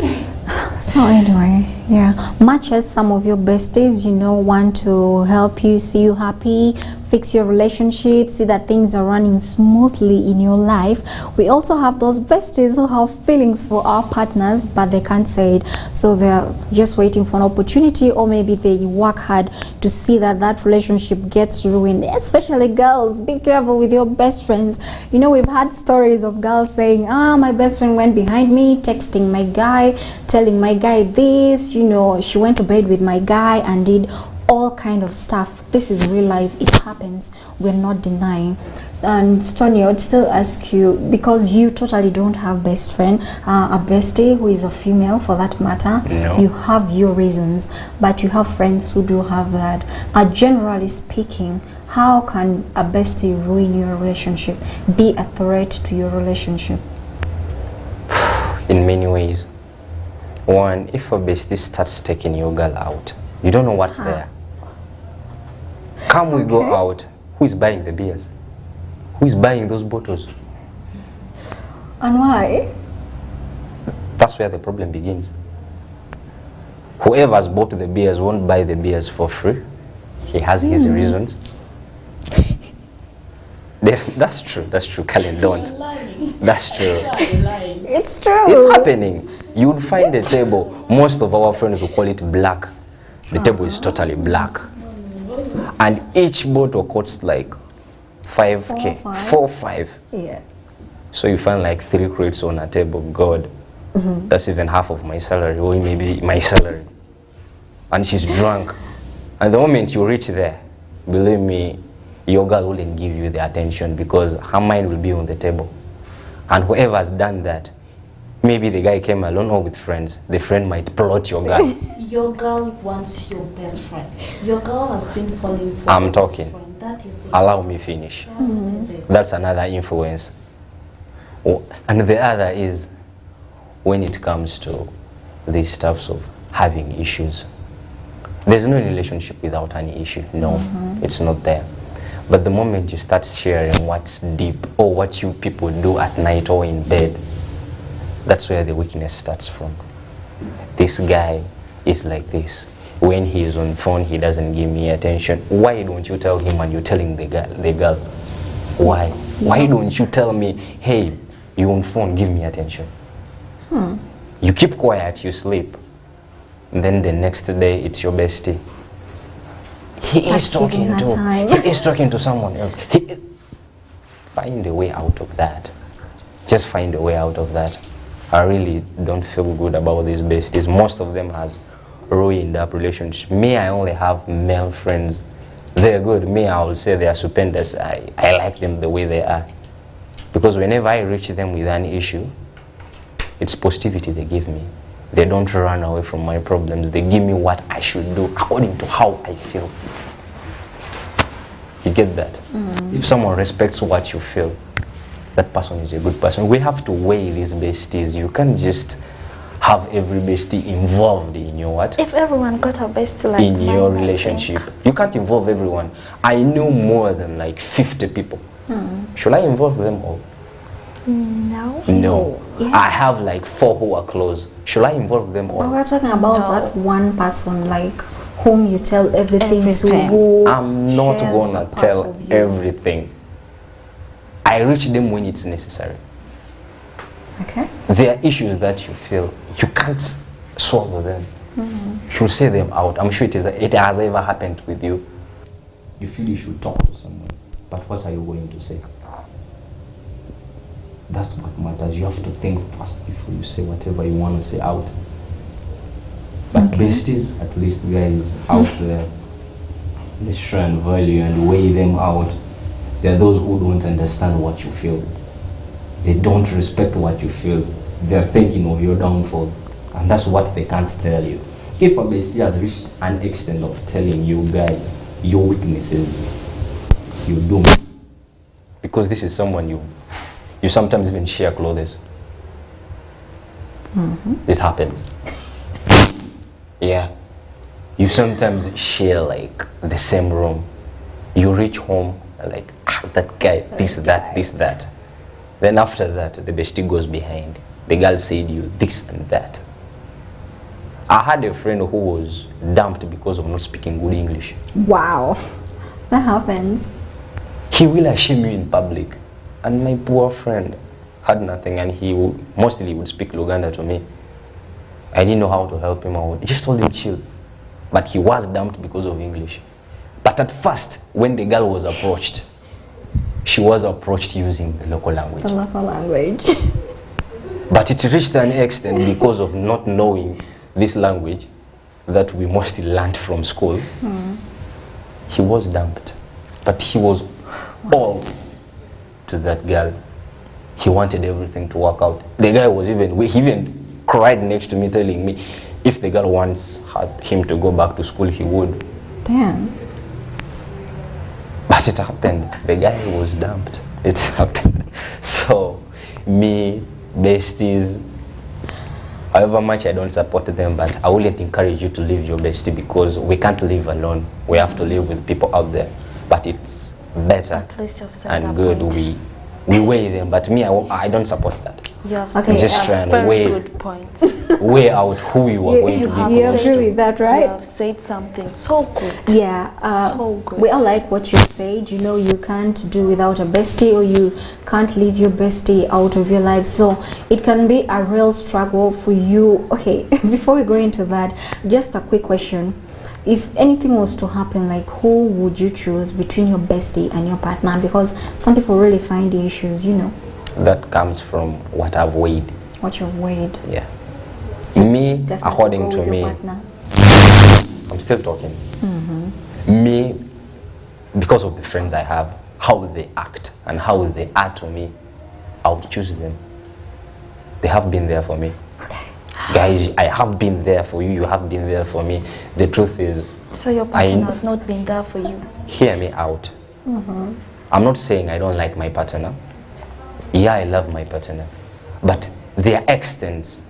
So anyway, yeah, much as some of your besties, you know, want to help you, see you happy, fix your relationship, see that things are running smoothly in your life, we also have those besties who have feelings for our partners, but they can't say it. So they're just waiting for an opportunity, or maybe they work hard to see that that relationship gets ruined. Especially girls, be careful with your best friends. You know, we've had stories of girls saying, my best friend went behind me, texting my guy, telling my guy this, you know, she went to bed with my guy and did all kind of stuff. This is real life, it happens, we're not denying. And Stoney, I would still ask you, because you totally don't have best friend, a bestie who is a female for that matter. No. You have your reasons, but you have friends who do have that. Generally speaking, how can a bestie ruin your relationship, be a threat to your relationship? In many ways. One, if a bestie starts taking your girl out, you don't know what's there. Come, we go out. Who is buying the beers? Who is buying those bottles? And why? That's where the problem begins. Whoever's bought the beers won't buy the beers for free. He has his reasons. That's true. That's true. Kalin, don't. That's true. It's true. It's happening. You would find a table. Most of our friends will call it black. The table is totally black. And each bottle costs like 5K. 4-5. Yeah. So you find like 3 crates on a table. God, that's even half of my salary, or maybe my salary. And she's drunk. And the moment you reach there, believe me, your girl wouldn't give you the attention because her mind will be on the table. And whoever has done that, maybe the guy came alone or with friends, the friend might plot your girl. Your girl wants your best friend. Your girl has been falling for I'm your talking. best friend. That is it. Allow me finish. That is it. That's another influence. Oh, and the other is when it comes to these stuffs of having issues. There's no relationship without any issue. No, it's not there. But the moment you start sharing what's deep or what you people do at night or in bed, that's where the weakness starts from. This guy is like this. When he's on phone, he doesn't give me attention. Why don't you tell him and you're telling the girl? Why? Why don't you tell me, hey, you on phone, give me attention? You keep quiet, you sleep. And then the next day, it's your bestie. He is talking to someone else. Find a way out of that. Just find a way out of that. I really don't feel good about these besties. Most of them has ruined up relationship. Me, I only have male friends. They're good. Me, I will say they are stupendous. I like them the way they are. Because whenever I reach them with an issue, it's positivity they give me. They don't run away from my problems. They give me what I should do according to how I feel. You get that? If someone respects what you feel, that person is a good person. We have to weigh these besties. You can't just have every bestie involved in your what? If everyone got a bestie like in your relationship. You can't involve everyone. I know more than like 50 people. Should I involve them all? No. No. Yeah. I have like 4 who are close. Should I involve them all? But we're talking about that one person, like whom you tell everything to. Who I'm not gonna tell everything. I reach them when it's necessary. Okay. There are issues that you feel you can't solve them. You should say them out. I'm sure it has ever happened with you. You feel you should talk to someone, but what are you going to say? That's what matters. You have to think first before you say whatever you want to say out. But besties, at least guys out there, let's try and value and weigh them out. There are those who don't understand what you feel. They don't respect what you feel. They're thinking of your downfall. And that's what they can't tell you. If a bestie has reached an extent of telling you guys your weaknesses, you do. Because this is someone you sometimes even share clothes. It happens. Yeah. You sometimes share like the same room. You reach home like, that guy, this, that. Then after that, the bestie goes behind. The girl said you this and that. I had a friend who was dumped because of not speaking good English. Wow, that happens. He will shame you in public. And my poor friend had nothing, and he mostly would speak Luganda to me. I didn't know how to help him out. I just told him chill. But he was dumped because of English. But at first, when the girl was approached, she was approached using the local language. The local language. But it reached an extent because of not knowing this language that we mostly learned from school. He was dumped. But he was all to that girl. He wanted everything to work out. The guy was he even cried next to me telling me if the girl wants him to go back to school, he would. Damn. But it happened. The guy was dumped. It happened. So, me, besties, however much I don't support them, but I wouldn't encourage you to leave your bestie because we can't live alone. We have to live with people out there. But it's better and good we weigh them. But me, I don't support that. You have I'm just trying to weigh out who you are going to be. You agree with that, right? You have said something so good. Yeah, so good. We all like what you said. You know, you can't do without a bestie, or you can't leave your bestie out of your life. So it can be a real struggle for you. Okay, before we go into that, just a quick question. If anything was to happen, like who would you choose between your bestie and your partner? Because some people really find the issues, you know. That comes from what I've weighed. What you've weighed. Yeah. Me, Definitely according to me, partner. I'm still talking. Me, because of the friends I have, how they act and how they are to me, I would choose them. They have been there for me. Guys, I have been there for you, you have been there for me. The truth is... So your partner has not been there for you? Hear me out. I'm not saying I don't like my partner. Yeah, I love my partner. But their extents,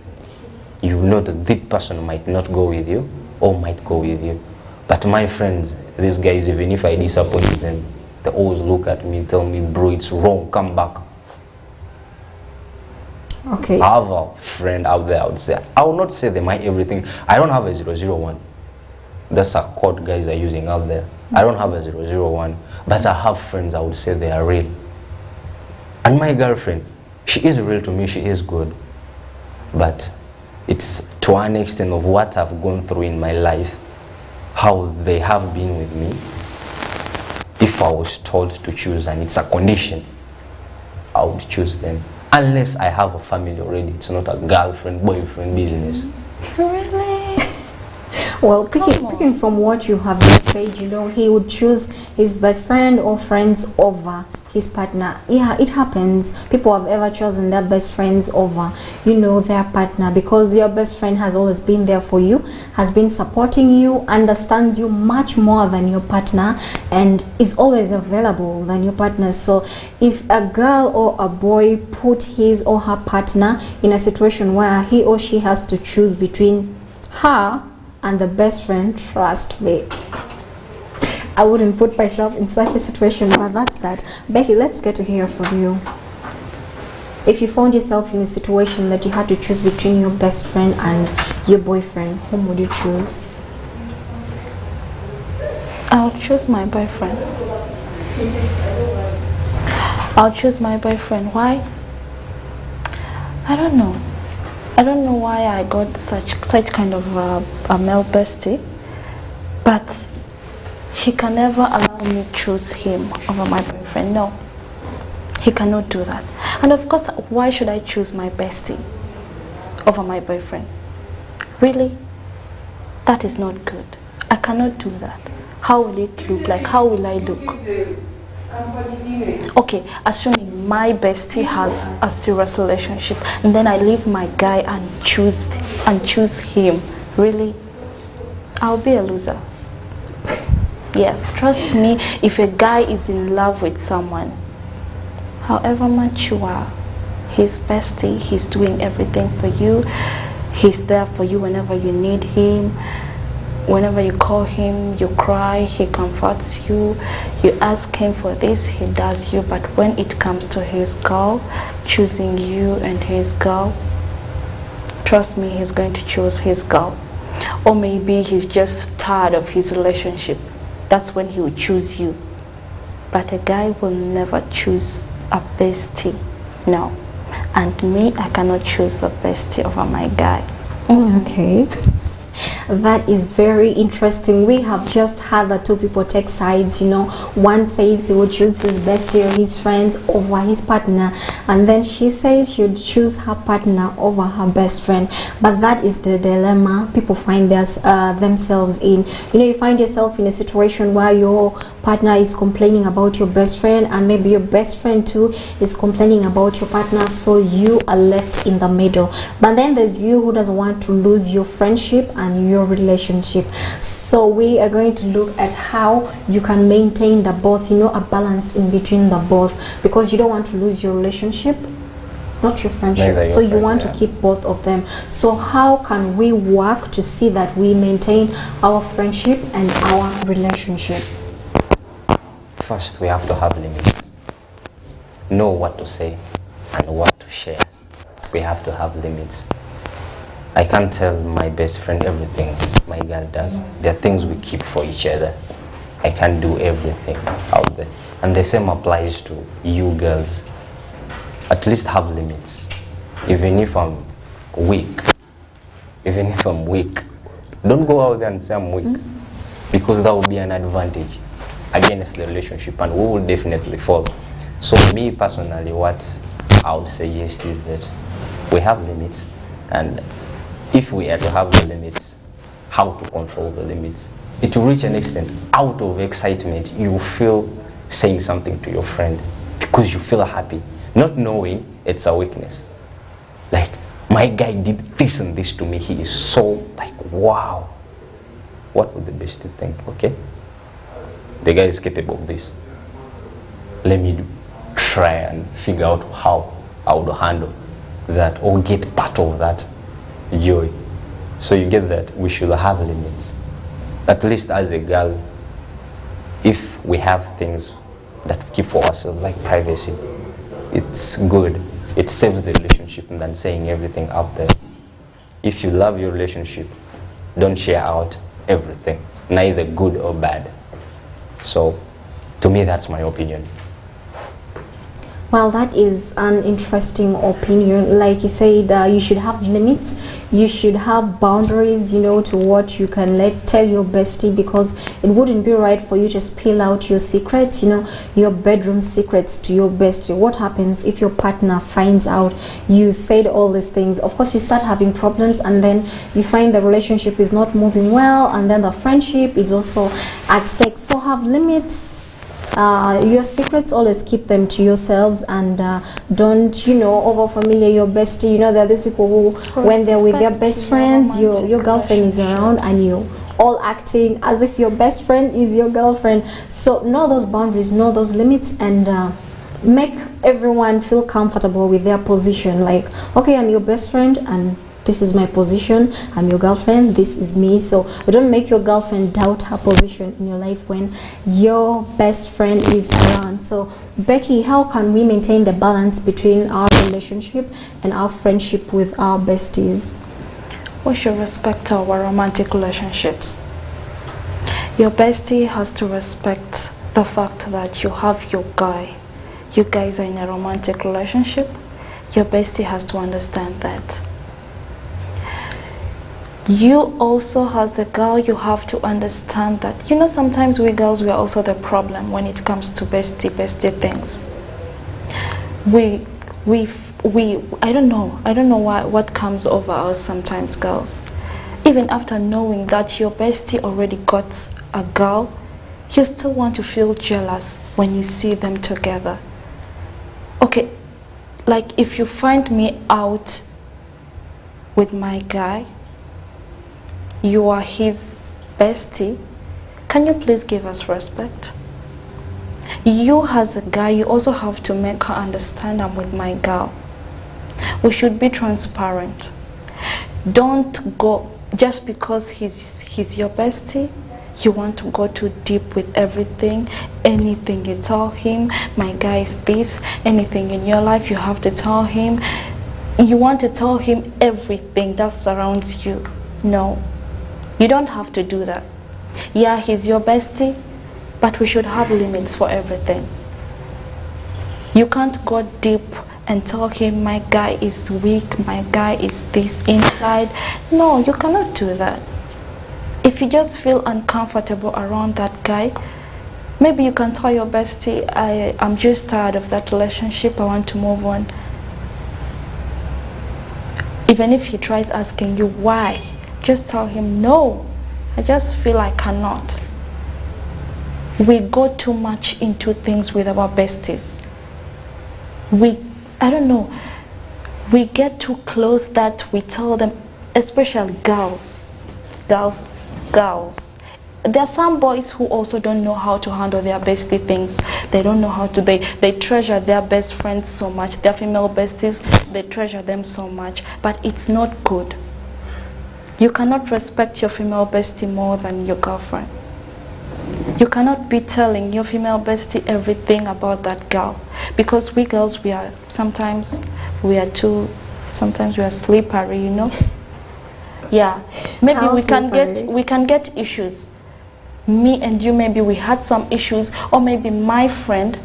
you know that this person might not go with you or might go with you. But my friends, these guys, even if I disappoint them, they always look at me, tell me, bro, it's wrong, come back. Okay. I have a friend out there, I would not say they might everything. I don't have a 001. That's a code guys are using out there. I don't have a 001, but I have friends I would say they are real. And my girlfriend, she is real to me, she is good. But it's to an extent of what I've gone through in my life, how they have been with me. If I was told to choose and it's a condition, I would choose them. Unless I have a family already, it's not a girlfriend, boyfriend business. Really? Well, picking from what you have just said, you know, he would choose his best friend or friends over his partner. Yeah, it happens. People have ever chosen their best friends over, you know, their partner, because your best friend has always been there for you, has been supporting you, understands you much more than your partner, and is always available than your partner. So if a girl or a boy put his or her partner in a situation where he or she has to choose between her and the best friend, trust me, I wouldn't put myself in such a situation. But that's that. Becky, let's get to hear from you. If you found yourself in a situation that you had to choose between your best friend and your boyfriend, whom would you choose? I'll choose my boyfriend. I'll choose my boyfriend. Why? I don't know. I don't know why I got such kind of a male bestie, but he can never allow me to choose him over my boyfriend. No, he cannot do that. And of course, why should I choose my bestie over my boyfriend? Really? That is not good. I cannot do that. How will it look like? How will I look? Okay, assuming my bestie has a serious relationship and then I leave my guy and choose him. Really? I'll be a loser. Yes, trust me, if a guy is in love with someone, however much you are, his bestie, he's doing everything for you. He's there for you whenever you need him. Whenever you call him, you cry, he comforts you. You ask him for this, he does you. But when it comes to his girl, choosing you and his girl, trust me, he's going to choose his girl. Or maybe he's just tired of his relationship. That's when he will choose you. But a guy will never choose a bestie. No. And me, I cannot choose a bestie over my guy. Okay. That is very interesting. We have just had the two people take sides, you know. One says he would choose his bestie or his friends over his partner, and then she says she would choose her partner over her best friend. But that is the dilemma people find themselves in. You know, you find yourself in a situation where your partner is complaining about your best friend, and maybe your best friend too is complaining about your partner, so you are left in the middle. But then there's you who doesn't want to lose your friendship and your relationship. So we are going to look at how you can maintain the both, you know, a balance in between the both, because you don't want to lose your relationship, not your friendship. So you want to keep both of them. So how can we work to see that we maintain our friendship and our relationship? First, we have to have limits. Know what to say and what to share. We have to have limits. I can't tell my best friend everything my girl does. There are things we keep for each other. I can't do everything out there. And the same applies to you girls. At least have limits. Even if I'm weak, don't go out there and say I'm weak, because that will be an advantage against the relationship, and we will definitely fall. So me personally, what I would suggest is that we have limits, and if we are to have the limits, how to control the limits. It will reach an extent, out of excitement, you feel saying something to your friend because you feel happy, not knowing it's a weakness. Like, my guy did this and this to me, he is so like, wow. What would the bestie think? Okay, the guy is capable of this. Let me try and figure out how I would handle that or get part of that joy. So you get that we should have limits. At least as a girl, if we have things that we keep for ourselves, like privacy, it's good. It saves the relationship than saying everything out there. If you love your relationship, don't share out everything, neither good or bad. So, to me, that's my opinion. Well, that is an interesting opinion. Like you said, you should have limits. You should have boundaries, you know, to what you can tell your bestie, because it wouldn't be right for you to spill out your secrets, you know, your bedroom secrets to your bestie. What happens if your partner finds out you said all these things? Of course, you start having problems, and then you find the relationship is not moving well, and then the friendship is also at stake. So have limits. Your secrets, always keep them to yourselves, and don't, you know, over familiar your bestie. You know, there are these people who, when they're with their best friends, your girlfriend is around, and you all acting as if your best friend is your girlfriend. So know those boundaries, know those limits, and make everyone feel comfortable with their position. Like, okay, I'm your best friend, and this is my position. I'm your girlfriend, this is me. So don't make your girlfriend doubt her position in your life when your best friend is around. So Becky, how can we maintain the balance between our relationship and our friendship with our besties? We should respect our romantic relationships. Your bestie has to respect the fact that you have your guy. You guys are in a romantic relationship. Your bestie has to understand that. You also, as a girl, you have to understand that, you know, sometimes we girls, we are also the problem when it comes to bestie things. I don't know what comes over us sometimes, girls. Even after knowing that your bestie already got a girl, you still want to feel jealous when you see them together. Okay, like if you find me out with my guy, you are his bestie, can you please give us respect? You as a guy, you also have to make her understand I'm with my girl. We should be transparent. Don't go just because he's your bestie, you want to go too deep with everything. Anything you tell him, my guy is this. Anything in your life you have to tell him. You want to tell him everything that surrounds you. No. You don't have to do that. Yeah, he's your bestie, but we should have limits for everything. You can't go deep and tell him my guy is weak, my guy is this inside. No, you cannot do that. If you just feel uncomfortable around that guy, maybe you can tell your bestie, I'm just tired of that relationship, I want to move on. Even if he tries asking you why, just tell him, no, I just feel I cannot. We go too much into things with our besties. I don't know, we get too close that we tell them, especially girls. There are some boys who also don't know how to handle their bestie things. They don't know how to, they treasure their best friends so much, their female besties, they treasure them so much, but it's not good. You cannot respect your female bestie more than your girlfriend. You cannot be telling your female bestie everything about that girl, because we girls, sometimes we are slippery, you know. Yeah, maybe we can get issues. Me and you, maybe we had some issues, or maybe my friend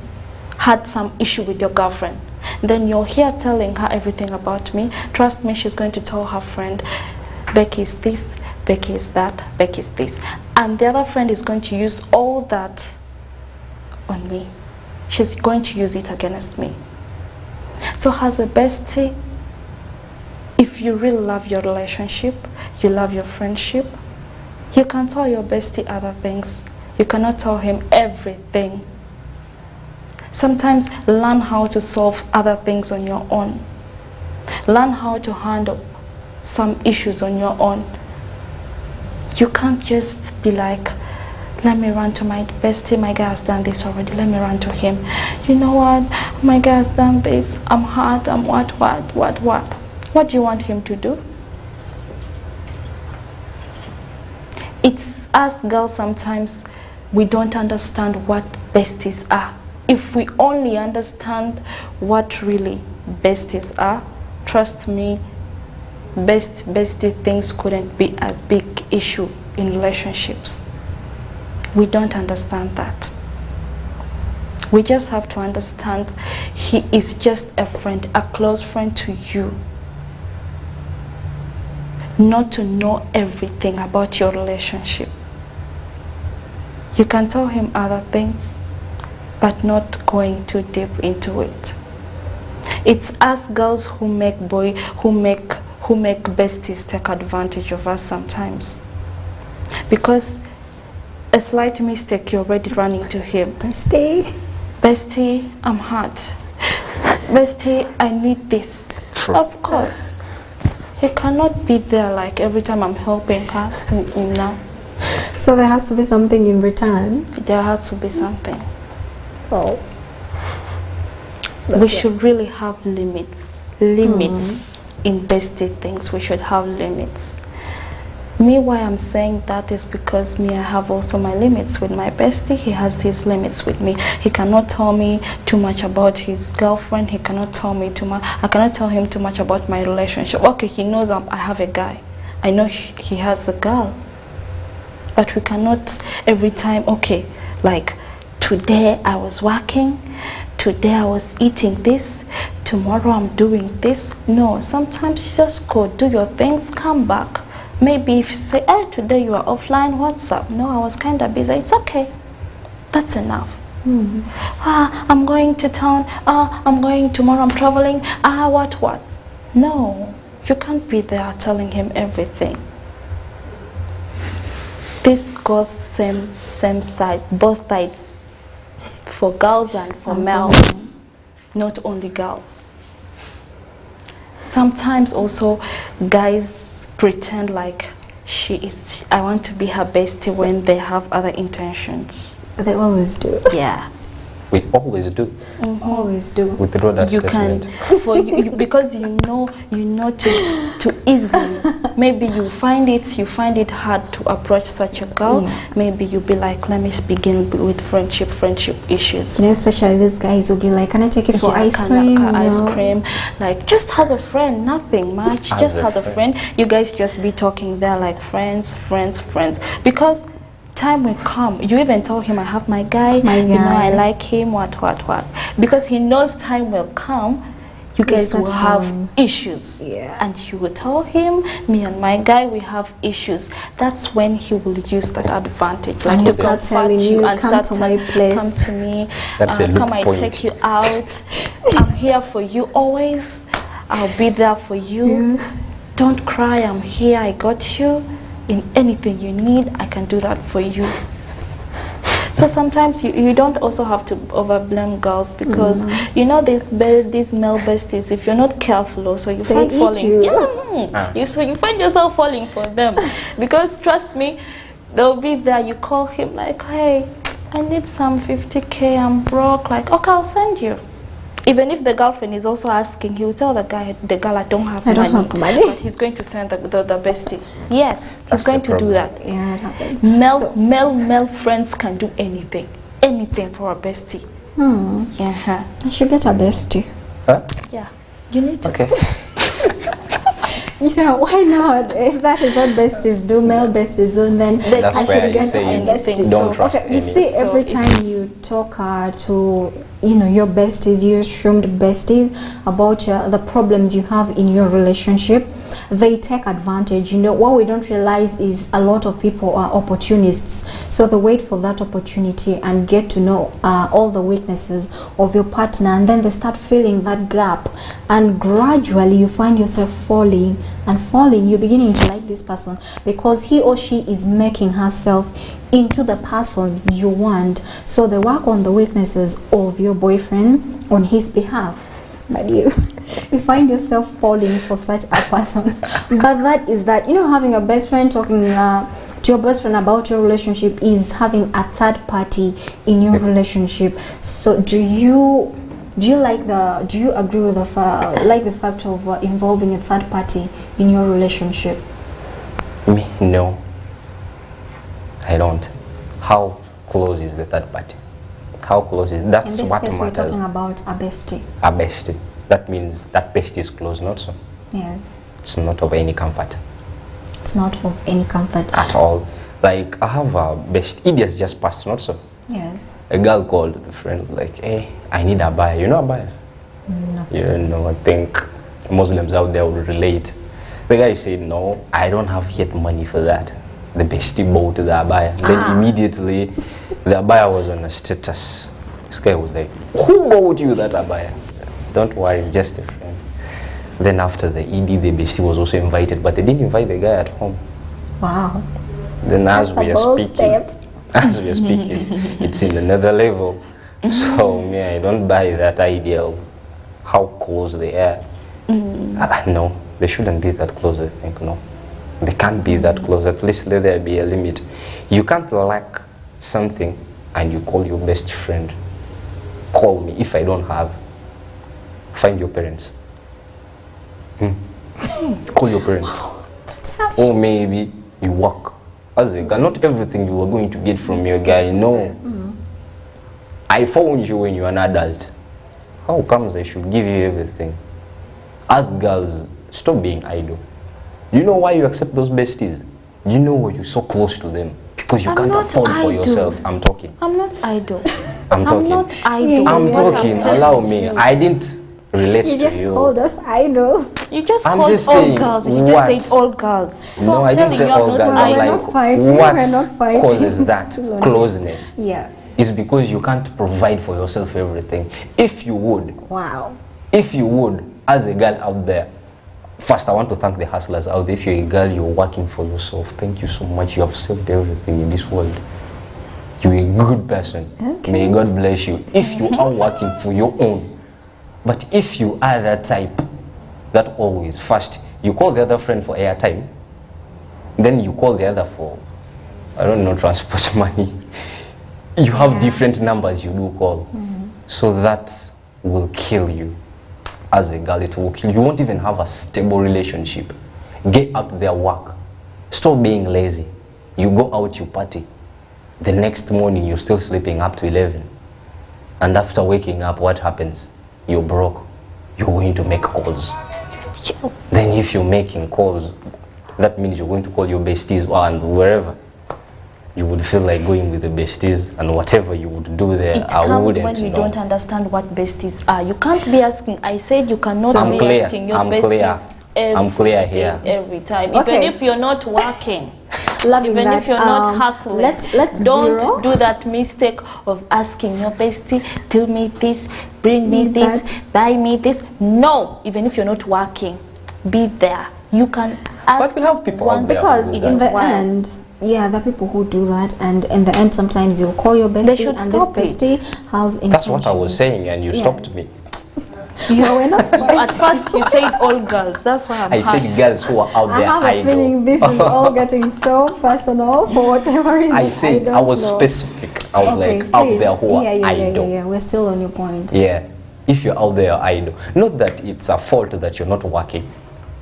had some issue with your girlfriend. Then you're here telling her everything about me. Trust me, she's going to tell her friend, Becky is this, Becky is that, Becky is this. And the other friend is going to use all that on me. She's going to use it against me. So as a bestie, if you really love your relationship, you love your friendship, you can tell your bestie other things. You cannot tell him everything. Sometimes learn how to solve other things on your own. Learn how to handle some issues on your own. You can't just be like, let me run to my bestie, my guy has done this already, let me run to him. You know what, my guy has done this, I'm hurt, I'm what? What do you want him to do? It's us girls, sometimes we don't understand what besties are. If we only understand what really besties are, trust me, bestie things couldn't be a big issue in relationships. We don't understand that. We just have to understand he is just a friend, a close friend to you. Not to know everything about your relationship. You can tell him other things, but not going too deep into it. It's us girls who make besties take advantage of us sometimes. Because a slight mistake, you're already running to him. Bestie, I'm hurt. Bestie, I need this. Of course. He cannot be there like every time I'm helping her. No. So there has to be something in return. There has to be something. Oh. We should really have limits. In bestie things, we should have limits. Me, why I'm saying that is because me, I have also my limits with my bestie. He has his limits with me. He cannot tell me too much about his girlfriend. He cannot tell me too much. I cannot tell him too much about my relationship. Okay, he knows I have a guy. I know he has a girl. But we cannot every time, okay, like today I was working, today I was eating this, tomorrow I'm doing this. No, sometimes just go do your things, come back. Maybe if you say, hey, today you are offline, what's up? No, I was kind of busy. It's okay. That's enough. I'm going to town. I'm going tomorrow, I'm traveling. What? No, you can't be there telling him everything. This goes same side, both sides. For girls and for males, not only girls. Sometimes also guys pretend like I want to be her bestie when they have other intentions. They always do. Yeah. We always do. Always do. Withdraw that statement. Can for you because you know to easily. Maybe you find it hard to approach such a girl. Yeah. Maybe you'll be like, let me begin with friendship issues. You know, especially these guys will be like, can I take it for ice cream? Ice cream, like just as a friend, nothing much. Just as a friend, you guys just be talking there like friends, because time will come. You even tell him, I have my guy. You know, I like him. What? Because he knows time will come. You guys will have issues. Yeah. And you will tell him, me and my guy, we have issues. That's when he will use that advantage. Like to start telling you, and come to my place. Come to me. Come, I take you out. I'm here for you always. I'll be there for you. Don't cry. I'm here. I got you. In anything you need, I can do that for you. So sometimes you don't also have to overblame girls because you know these male besties, if you're not careful also you find falling. So you find yourself falling for them because trust me, they'll be there. You call him like, hey, I need some 50K, I'm broke. Like, okay, I'll send you. Even if the girlfriend is also asking, he will tell the girl, I don't have money. But he's going to send the bestie. Yes, he's going to do that. Yeah, it happens. Male friends can do anything for a bestie. Yeah. I should get a bestie. Huh? Yeah, you need to. Okay. Yeah, why not? If that is what besties do, male besties do, then I should get a bestie. Don't trust any. You see, every time you talk to your besties, your assumed besties about the problems you have in your relationship, they take advantage. What we don't realize is a lot of people are opportunists, so they wait for that opportunity and get to know all the weaknesses of your partner, and then they start filling that gap, and gradually you find yourself falling. You're beginning to like this person because he or she is making herself into the person you want. So they work on the weaknesses of your boyfriend on his behalf, but you find yourself falling for such a person. But that is that, having a best friend, talking to your best friend about your relationship is having a third party in your relationship. So do you agree with the fact of involving a third party in your relationship? Me, no. I don't. How close is the third party? How close is that's in this what case matters. We're talking about a bestie. A bestie. That means that bestie is close, not so. Yes. It's not of any comfort. It's not of any comfort at all. Like I have a bestie. Idiots just passed, not so. Yes. A girl called the friend like, hey, I need a buyer. You know a buyer? No. You don't know. I think Muslims out there will relate. The guy said, no, I don't have yet money for that. The bestie bought the abaya. Then immediately the abaya was on a status. This guy was like, who bought you that abaya? Don't worry, it's just a friend. Then after the ED, the bestie was also invited, but they didn't invite the guy at home. Wow. Then as we are speaking, it's in another level. So me, I don't buy that idea of how close they are. No, they shouldn't be that close, I think, no. They can't be that close. At least let there be a limit. You can't lack something and you call your best friend. Call me if I don't have. Find your parents. Call your parents. Or maybe you work as a guy. Not everything you are going to get from your guy, no. I found you when you're an adult. How comes I should give you everything? As girls, stop being idle. Do you know why you accept those besties? Do you know why you're so close to them? Because you can't afford for yourself. I'm talking. I'm not idle. I'm talking. not idle. I'm talking. Allow me. I didn't relate to you. You just called us idle. You just called all girls. You just said all girls. So no, I didn't say all girls. I'm like, what causes that closeness? Yeah. Is because you can't provide for yourself everything. If you would. Wow. If you would, as a girl out there, first, I want to thank the hustlers out there. If you're a girl, you're working for yourself. Thank you so much. You have saved everything in this world. You're a good person. Okay. May God bless you. If you are working for your own. But if you are that type, that always, first, you call the other friend for airtime. Then you call the other for, I don't know, transport money. You have different numbers you do call. So that will kill you. As a girl, it will kill you. You won't even have a stable relationship. Get out there, work. Stop being lazy. You go out, you party. The next morning, you're still sleeping up to 11. And after waking up, what happens? You're broke. You're going to make calls. Then if you're making calls, that means you're going to call your besties and wherever. You would feel like going with the besties, and whatever you would do there, I wouldn't know. It comes when you don't understand what besties are. You can't be asking. I said you cannot I'm be clear. asking your I'm besties clear. I'm clear here. Every time. Okay. Even if you're not working. Loving Even that. if you're not hustling, let's don't zero. do that mistake of asking your bestie, do me this, bring me this, buy me this. No, even if you're not working, be there. You can ask. But we have people out there because who do in that. the end, yeah, there are people who do that, and in the end, sometimes you'll call your bestie, and this bestie has intentions. That's what I was saying, and you stopped me. No, we're not. At first, you said all girls. That's why I'm I said girls who are out there. I have a feeling this is all getting so personal for whatever reason. I said I was specific. I was like out there who are idle. Yeah, we're still on your point. Yeah, if you're out there idle, not that it's a fault that you're not working.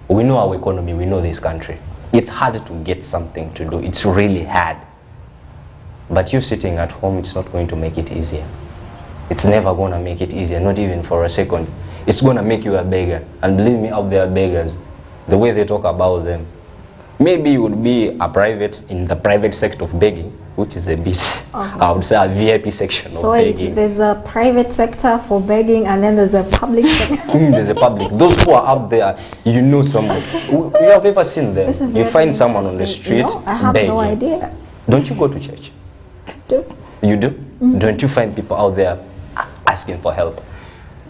We know our economy. We know this country. It's hard to get something to do. It's really hard. But you sitting at home, it's not going to make it easier. It's never going to make it easier, not even for a second. It's going to make you a beggar. And believe me, out there beggars, the way they talk about them, maybe you would be a private, in the private sector of begging, which is a bit, I would say a VIP section of begging. There's a private sector for begging, and then there's a public sector. There's a public. Those who are out there, you know someone. You have ever seen them? You find someone on the street I have begging. no idea. Don't you go to church? You do? Don't you find people out there asking for help?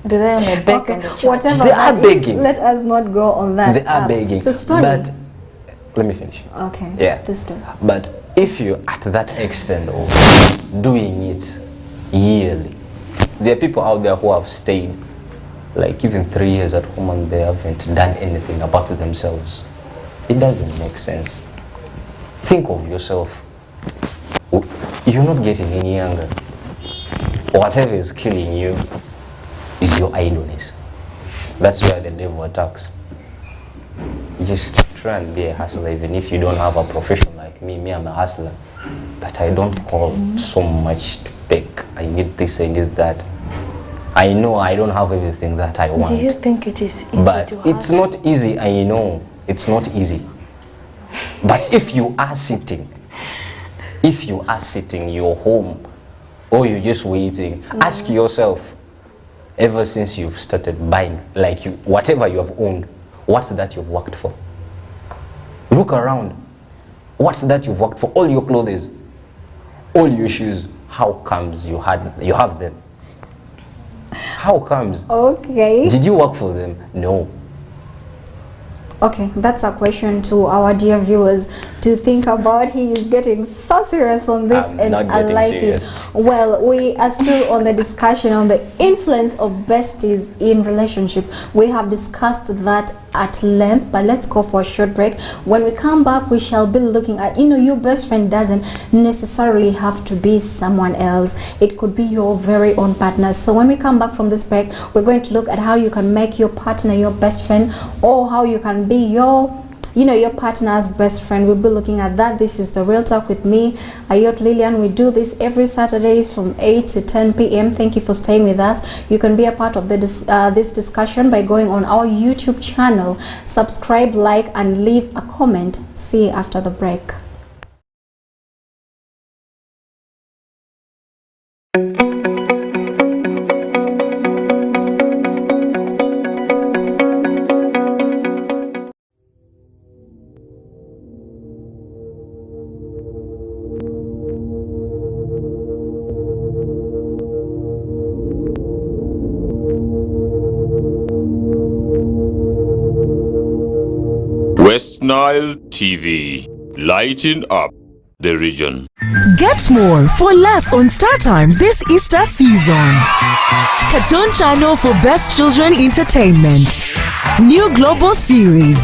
Do they on a beg on the church? Whatever They are that is, begging. let us not go on that. They are begging. So Stoney. But let me finish. Okay. Yeah. This do. But if you're at that extent of doing it yearly, there are people out there who have stayed like even 3 years at home and they haven't done anything about themselves. It doesn't make sense. Think of yourself. You're not getting any younger. Whatever is killing you is your idleness. That's where the devil attacks. Just try and be a hustler, even if you don't have a profession like me. Me, I'm a hustler, but I don't call so much to beg. I need this, I need that. I know I don't have everything that I want. Do you think it is easy but to it's not easy. I know it's not easy. But if you are sitting, you're home, or you're just waiting, ask yourself, ever since you've started buying, like whatever you have owned, what's that you've worked for? Look around. What's that you've worked for? All your clothes, all your shoes. How comes you have them? How comes? Okay. Did you work for them? No. Okay, that's a question to our dear viewers to think about. He is getting so serious on this, I'm and not I getting like serious. it. Well, we are still on the discussion on the influence of besties in relationship. We have discussed that at length, but let's go for a short break. When we come back, we shall be looking at, your best friend doesn't necessarily have to be someone else. It could be your very own partner. So when we come back from this break, we're going to look at how you can make your partner your best friend, or how you can be your partner's best friend. We'll be looking at that. This is the Real Talk with me, Ayot Lillian. We do this every Saturdays from 8 to 10 p.m. Thank you for staying with us. You can be a part of this discussion by going on our YouTube channel. Subscribe, like, and leave a comment. See you after the break. Westnile TV, lighting up the region. Get more for less on Star Times this Easter season. Cartoon channel for best children entertainment. New global series.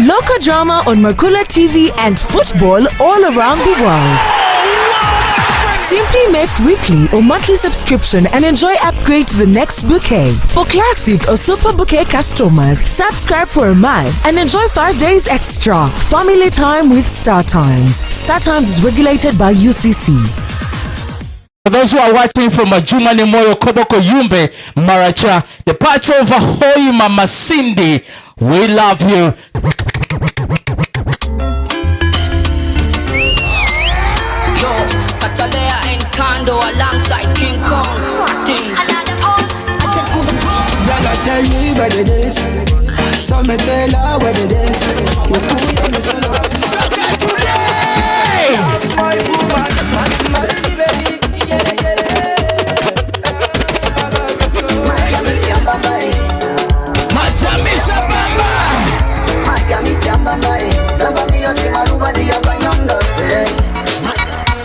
Local drama on Makula TV and football all around the world. Simply make weekly or monthly subscription and enjoy upgrade to the next bouquet. For classic or super bouquet customers, subscribe for a month and enjoy 5 days extra. Family time with Star Times. Star Times is regulated by UCC. For those who are watching from Jumani Moyo Koboko Yumbe Maracha, the part of Hoi Mama Cindy, we love you. Alongside King Kong. Y'all tell me what it is. So me tell her what it is. We do it solo. Sucker today. My woman, my baby.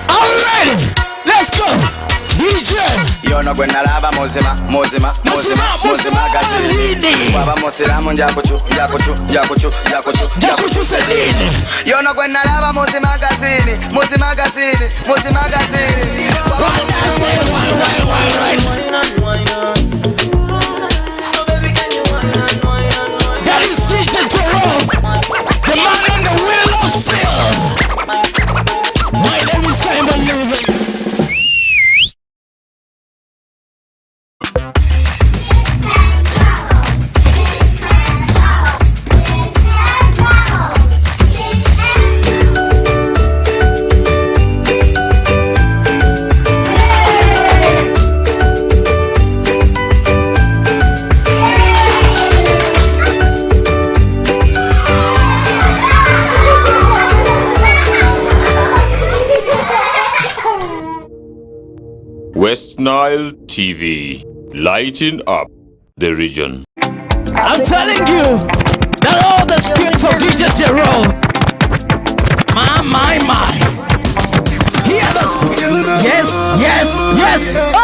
Already, let's go. DJ. Yo no kwenda lava mozima gazini. Baba mosilamu njakuchu sedini. Yo no kwenda lava mozima gazini. That is CJ Jerome, the man on the wheel of steel. My name is Simon Living. Westnile TV, lighting up the region. I'm telling you that all the spirits of DJ Jerome, my. Hear the spirit. Yes. Oh!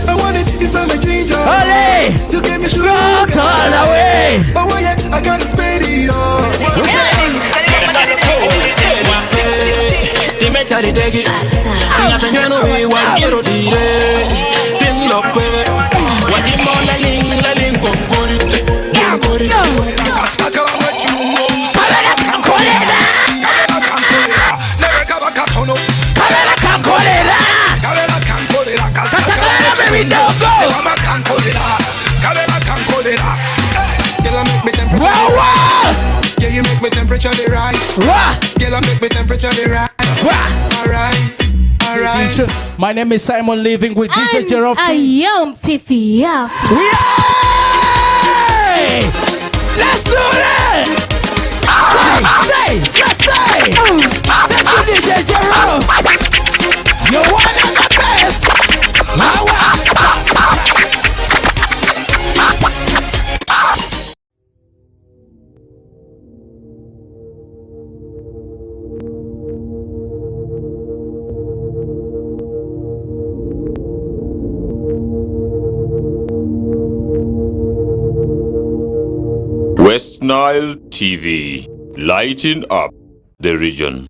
I want it inside my jeans. Olé! You gave me Rock all the way. Oh yeah, I gotta spend it all. Dimechari tegi, ingatanyano we wangiro dire, tin lope, wajimona ling konkori, Kaskaka wachumo, Kamera kankolera, never kaba katono, Kamera kankolera, Kasakara baby no go. Kama kankolera. Girl, I make me temperature. Wow. Yeah, you make me temperature the rise. Girl, I make me temperature the rise. Alright. My name is Simon Living with DJ Jerome. Ayot Fifi. Yay! Let's do it! Say! Thank you, DJ Jerome. You're one of the best. Westnile TV, lighting up the region.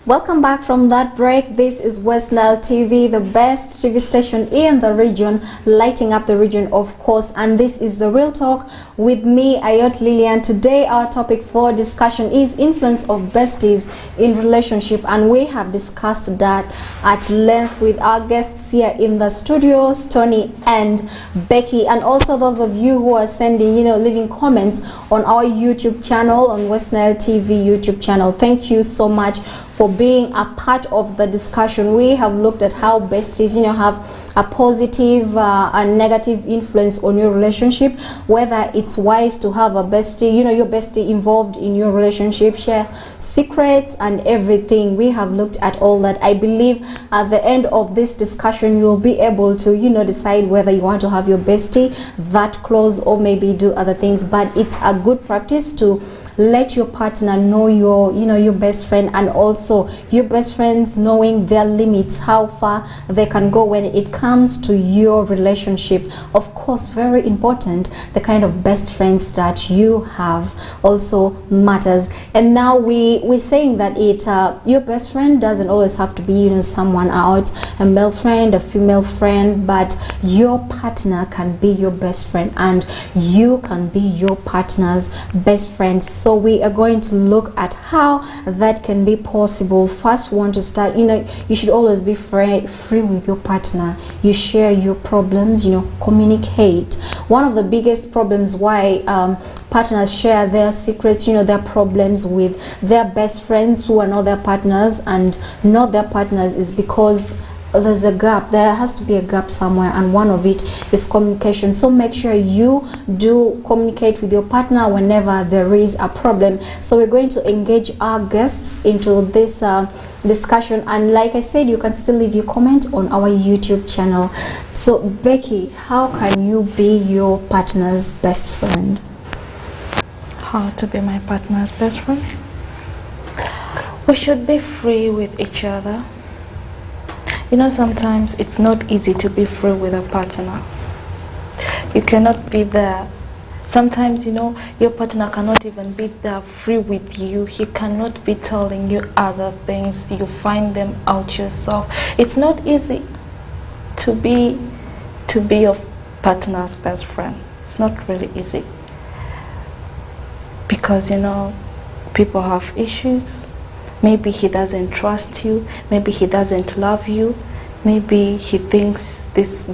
Welcome back from that break. This is Westnile TV, the best TV station in the region, lighting up the region, of course. And this is the Real Talk with me, Ayot Lillian. Today, our topic for discussion is influence of besties in relationship, and we have discussed that at length with our guests here in the studio, Stoney and Becky, and also those of you who are sending, leaving comments on our YouTube channel, on Westnile TV YouTube channel. Thank you so much for being a part of the discussion. We have looked at how besties, have a positive and negative influence on your relationship, whether it's wise to have a bestie, your bestie involved in your relationship, share secrets and everything. We have looked at all that. I believe at the end of this discussion, you'll be able to, decide whether you want to have your bestie that close or maybe do other things. But it's a good practice to let your partner know your best friend, and also your best friends knowing their limits, how far they can go when it comes to your relationship. Of course, very important, the kind of best friends that you have also matters. And now we're saying that your best friend doesn't always have to be someone out, a male friend, a female friend, but your partner can be your best friend, and you can be your partner's best friend. So we are going to look at how that can be possible. First, we want to start, you should always be free with your partner. You share your problems, communicate. One of the biggest problems why partners share their secrets, their problems with their best friends who are not their partners and not their partners, is because there's a gap. There has to be a gap somewhere, and one of it is communication. So make sure you do communicate with your partner whenever there is a problem. So we're going to engage our guests into this discussion, and like I said, you can still leave your comment on our YouTube channel. So Becky, how can you be your partner's best friend? How to be my partner's best friend? We should be free with each other. Sometimes it's not easy to be free with a partner. You cannot be there. Sometimes, your partner cannot even be there free with you. He cannot be telling you other things. You find them out yourself. It's not easy to be your partner's best friend. It's not really easy. Because, people have issues. Maybe he doesn't trust you. Maybe he doesn't love you. Maybe he thinks this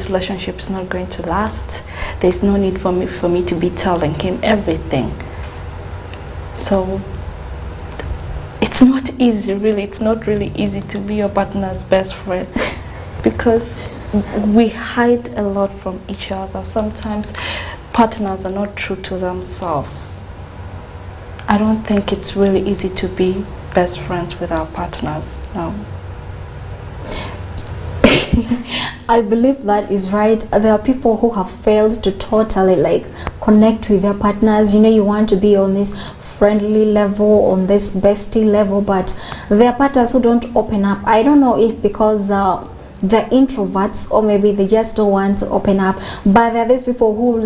relationship is not going to last. There's no need for me to be telling him everything. So it's not easy, really. It's not really easy to be your partner's best friend, because we hide a lot from each other. Sometimes partners are not true to themselves. I don't think it's really easy to be best friends with our partners. No. I believe that is right. There are people who have failed to totally connect with their partners. You want to be on this friendly level, on this bestie level, but there are partners who don't open up. I don't know if because they're introverts, or maybe they just don't want to open up, but there are these people who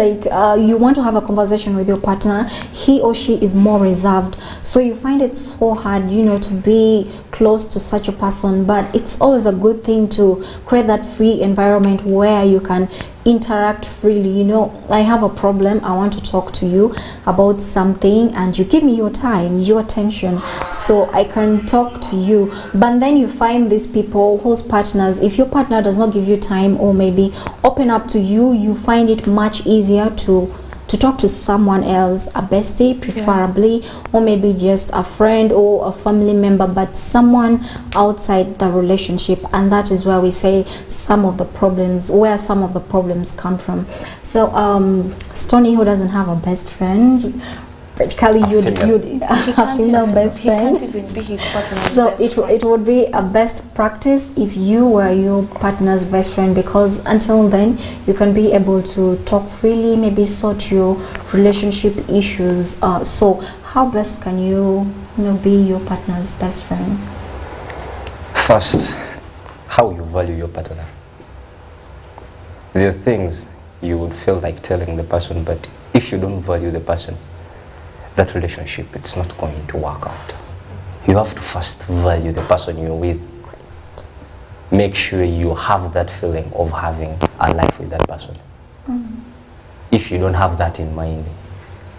you want to have a conversation with your partner, he or she is more reserved, so you find it so hard to be close to such a person. But it's always a good thing to create that free environment where you can interact freely. I have a problem, I want to talk to you about something, and you give me your time, your attention, so I can talk to you. But then you find these people whose partners, if your partner does not give you time or maybe open up to you, you find it much easier to talk to someone else, a bestie preferably, or maybe just a friend or a family member, but someone outside the relationship. And that is where we say some of the problems come from. So Stoney, who doesn't have a best friend, practically you'd a female best friend. He can't even be his partner's so best friend. it would be a best practice if you were your partner's best friend, because until then you can be able to talk freely, maybe sort your relationship issues. So how best can you be your partner's best friend? First, how you value your partner. There are things you would feel like telling the person, but if you don't value the person, that relationship, it's not going to work out. You have to first value the person you're with. Make sure you have that feeling of having a life with that person. If you don't have that in mind,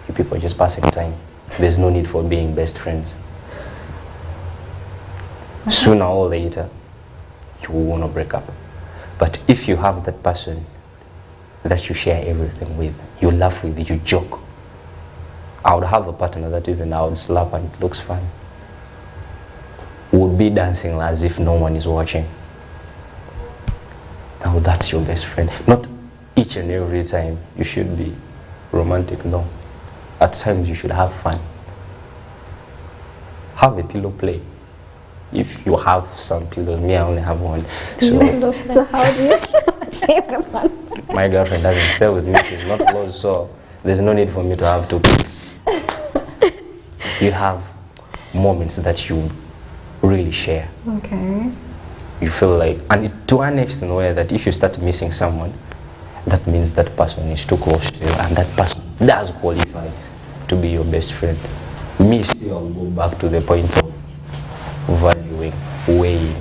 you people are just passing time. There's no need for being best friends. Sooner or later, you will want to break up. But if you have that person that you share everything with, you laugh with, you joke, I would have a partner that even I would slap and it looks fun. Would be dancing as if no one is watching. Now that's your best friend. Not each and every time you should be romantic, no. At times you should have fun. Have a pillow play. If you have some pillows, me I only have one. So how do you play with one? My girlfriend doesn't stay with me, she's not close, so there's no need for me to have two. you have moments that you really share. Okay. You feel like, and to an extent where that if you start missing someone, that means that person is too close to you, and that person does qualify to be your best friend. Me still, I'll go back to the point of valuing, weighing.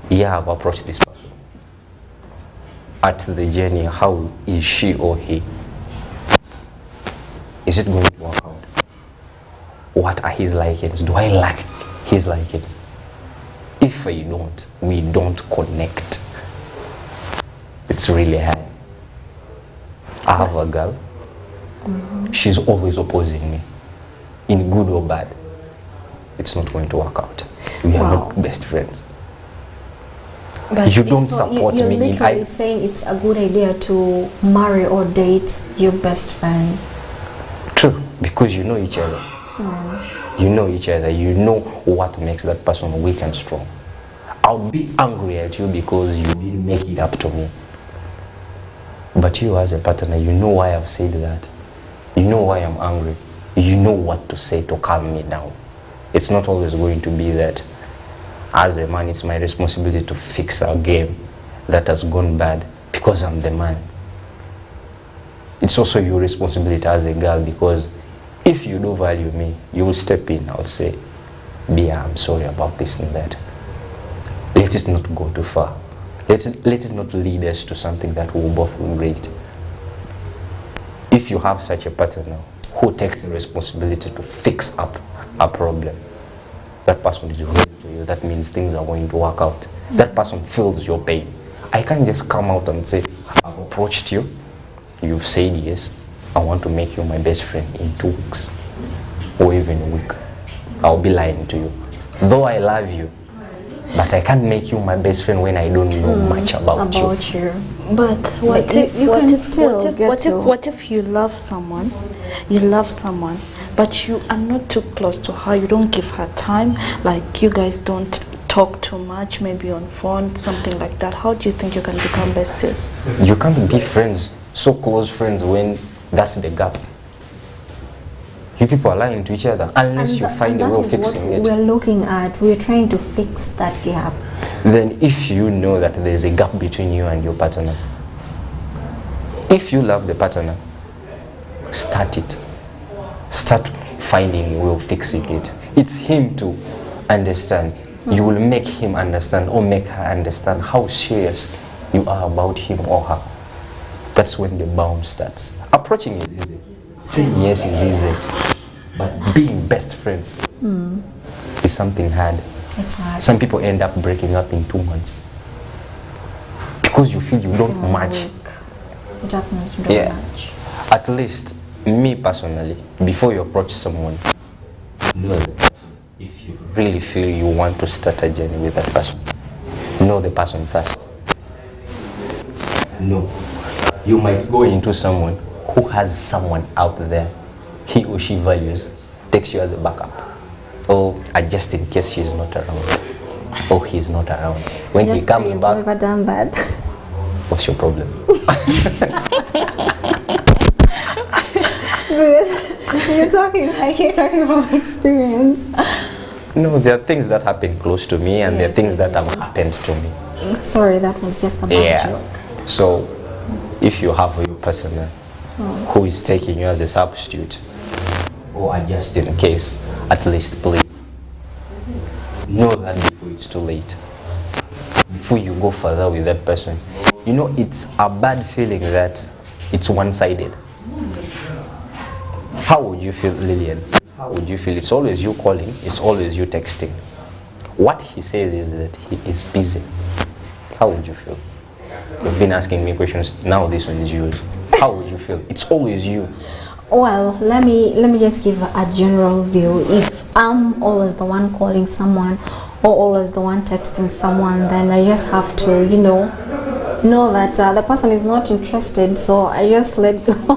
Yeah, I've approached this person. At the journey, how is she or he? Is it going to work out? What are his likings? Do I like his likings? If we don't connect, it's really hard. I have a girl. She's always opposing me, in good or bad. It's not going to work out. We are not best friends. But you don't support you're me. You're literally saying it's a good idea to marry or date your best friend. True, because you know each other. You know each other. You know what makes that person weak and strong. I'll be angry at you because you didn't make it up to me. But you as a partner, you know why I've said that. You know why I'm angry. You know what to say to calm me down. It's not always going to be that as a man, it's my responsibility to fix a game that has gone bad because I'm the man. It's also your responsibility as a girl, because if you do value me, you will step in. I'll say, Bia, I'm sorry about this and that. Let it not go too far. Let it not lead us to something that we will both regret. If you have such a partner who takes the responsibility to fix up a problem, that person is real to you. That means things are going to work out. That person feels your pain. I can't just come out and say, I've approached you, you've said yes, I want to make you my best friend in 2 weeks or even a week. I'll be lying to you. Though I love you, but I can't make you my best friend when I don't know much about you. But what if you love someone, but you are not too close to her, you don't give her time, like you guys don't talk too much, maybe on phone, something like that. How do you think you can become besties? You can't be friends, so close friends, when that's the gap. You people are lying to each other unless you find a way of fixing it. We're looking at, we're trying to fix that gap. Then if you know that there's a gap between you and your partner, if you love the partner, start it. Start finding a way of fixing it. It's him to understand. You will make him understand or make her understand how serious you are about him or her. That's when the bond starts. Approaching it is easy. Saying yes is easy. But being best friends is something hard. It's hard. Some people end up breaking up in 2 months because you feel you don't match. It happens, you don't match. At least, me personally, before you approach someone, know if you really feel you want to start a journey with that person, know the person first. No. You might go into someone who has someone out there he or she values, takes you as a backup, or just in case she's not around or he's not around. When he comes back, never done that. What's your problem? You're talking from experience. No, there are things that happen close to me, and there are things that have happened to me. Sorry, that was just a bad joke. So, if you have your partner who is taking you as a substitute, or just in case, at least please know that before it's too late. Before you go further with that person, you know it's a bad feeling that it's one-sided. How would you feel, Lillian? How would you feel? It's always you calling, it's always you texting. What he says is that he is busy. How would you feel? You've been asking me questions, now this one is yours. How would you feel? It's always you. Well, let me just give a general view. If I'm always the one calling someone or always the one texting someone, then I just have to, know that the person is not interested, so I just let go.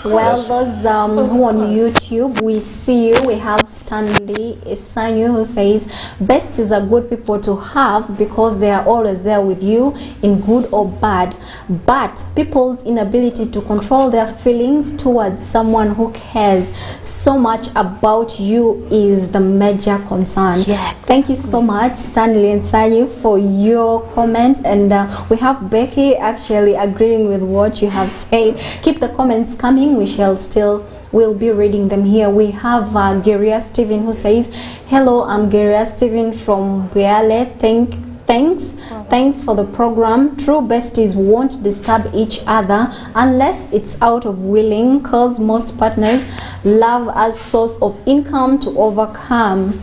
Well, those who on YouTube, we see you. We have Stanley Isanyu who says, besties are good people to have because they are always there with you in good or bad. But people's inability to control their feelings towards someone who cares so much about you is the major concern. Yeah. Thank you so much, Stanley Isanyu, for your comment. And we have Becky actually agreeing with what you have said. Keep the comments coming. We'll be reading them here. We have Geria Steven who says, hello, I'm Geria Steven from Biale. Thanks for the program. True besties won't disturb each other unless it's out of willing, cause most partners love as source of income to overcome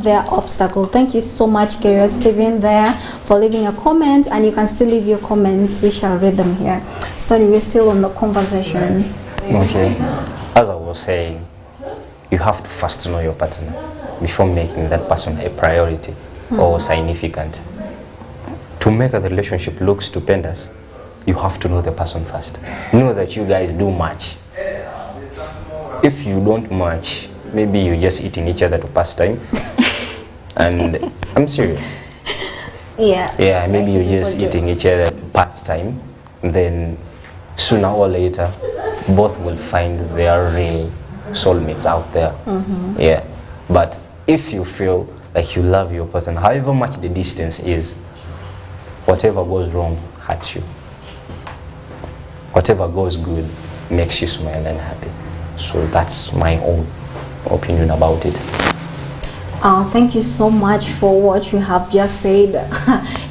their obstacle. Thank you so much, Geria Steven, there for leaving a comment, and you can still leave your comments. We shall read them here. Stoney, we're still on the conversation. Okay. As I was saying, you have to first know your partner before making that person a priority or significant. To make the relationship look stupendous, you have to know the person first. Know that you guys do match. If you don't match, maybe you're just eating each other to pass time. And I'm serious. Yeah, maybe you're just eating each other to pass time. Then sooner or later, both will find their real soulmates out there. Yeah. But if you feel like you love your person, however much the distance is, whatever goes wrong hurts you. Whatever goes good makes you smile and happy. So that's my own opinion about it. Thank you so much for what you have just said.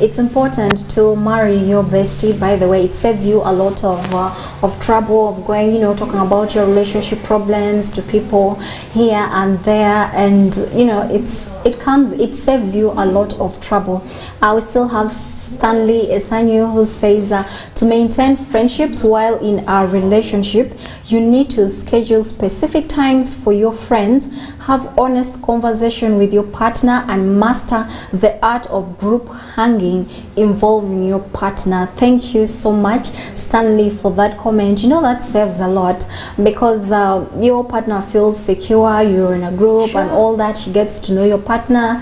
It's important to marry your bestie. By the way, it saves you a lot of trouble of going, talking about your relationship problems to people here and there, and it saves you a lot of trouble. We still have Stanley Esanyu who says, to maintain friendships while in a relationship, you need to schedule specific times for your friends, have honest conversation with your partner, and master the art of group hanging involving your partner. Thank you so much, Stanley, for that comment. That saves a lot, because your partner feels secure, you're in a group and all that. She gets to know your partner,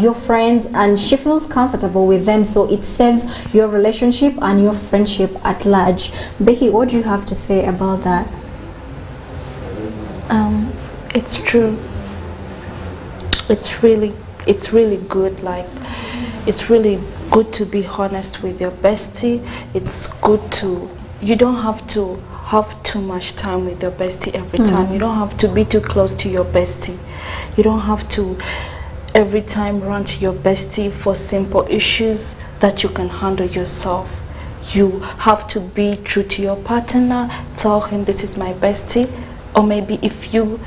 your friends, and she feels comfortable with them, so it saves your relationship and your friendship at large. Becky, what do you have to say about that? It's true. It's really good. Like, it's really good to be honest with your bestie. It's good to, you don't have to have too much time with your bestie every time. You don't have to be too close to your bestie. You don't have to every time run to your bestie for simple issues that you can handle yourself. You have to be true to your partner. Tell him, this is my bestie. Or maybe if you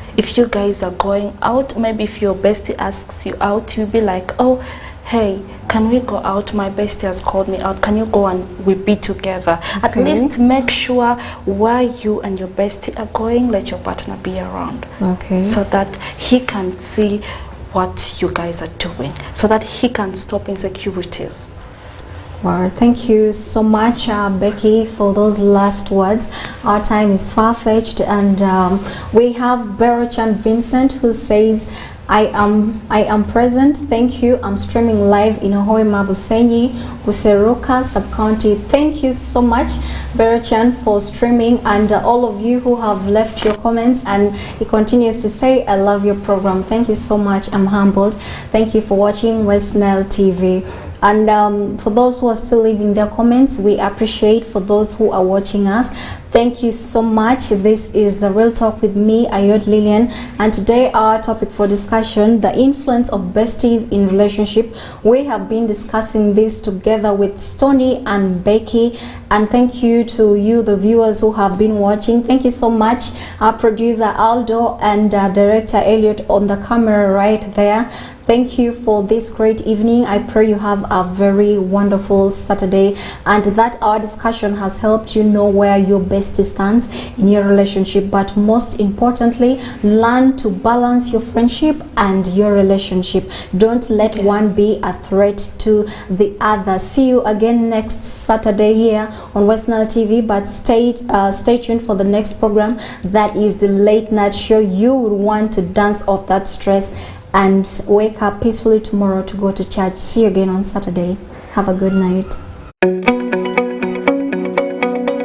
guys are going out, maybe if your bestie asks you out, you'll be like, oh, hey, can we go out? My bestie has called me out. Can you go and we be together? Okay. At least make sure where you and your bestie are going, let your partner be around. Okay. So that he can see what you guys are doing, so that he can stop insecurities. Well, thank you so much, Becky, for those last words. Our time is far-fetched, and we have Berochan Vincent who says, I am present. Thank you. I'm streaming live in Hoima Busenyi, Buseruka sub-county. Thank you so much, Berochan, for streaming, and all of you who have left your comments. And he continues to say, I love your program. Thank you so much. I'm humbled. Thank you for watching Westnile TV. And for those who are still leaving their comments, we appreciate. For those who are watching us, thank you so much. This is The Real Talk with me, Ayot Lillian, and today our topic for discussion, the influence of besties in relationship. We have been discussing this together with Stoney and Becky, and thank you to you, the viewers who have been watching. Thank you so much, our producer Aldo and director Ayot on the camera right there. Thank you for this great evening. I pray you have a very wonderful Saturday, and that our discussion has helped you know where your bestie stands in your relationship. But most importantly, learn to balance your friendship and your relationship. Don't let one be a threat to the other. See you again next Saturday here on Westnile TV. But stay tuned for the next program. That is the late night show. You would want to dance off that stress and wake up peacefully tomorrow to go to church. See you again on Saturday. Have a good night.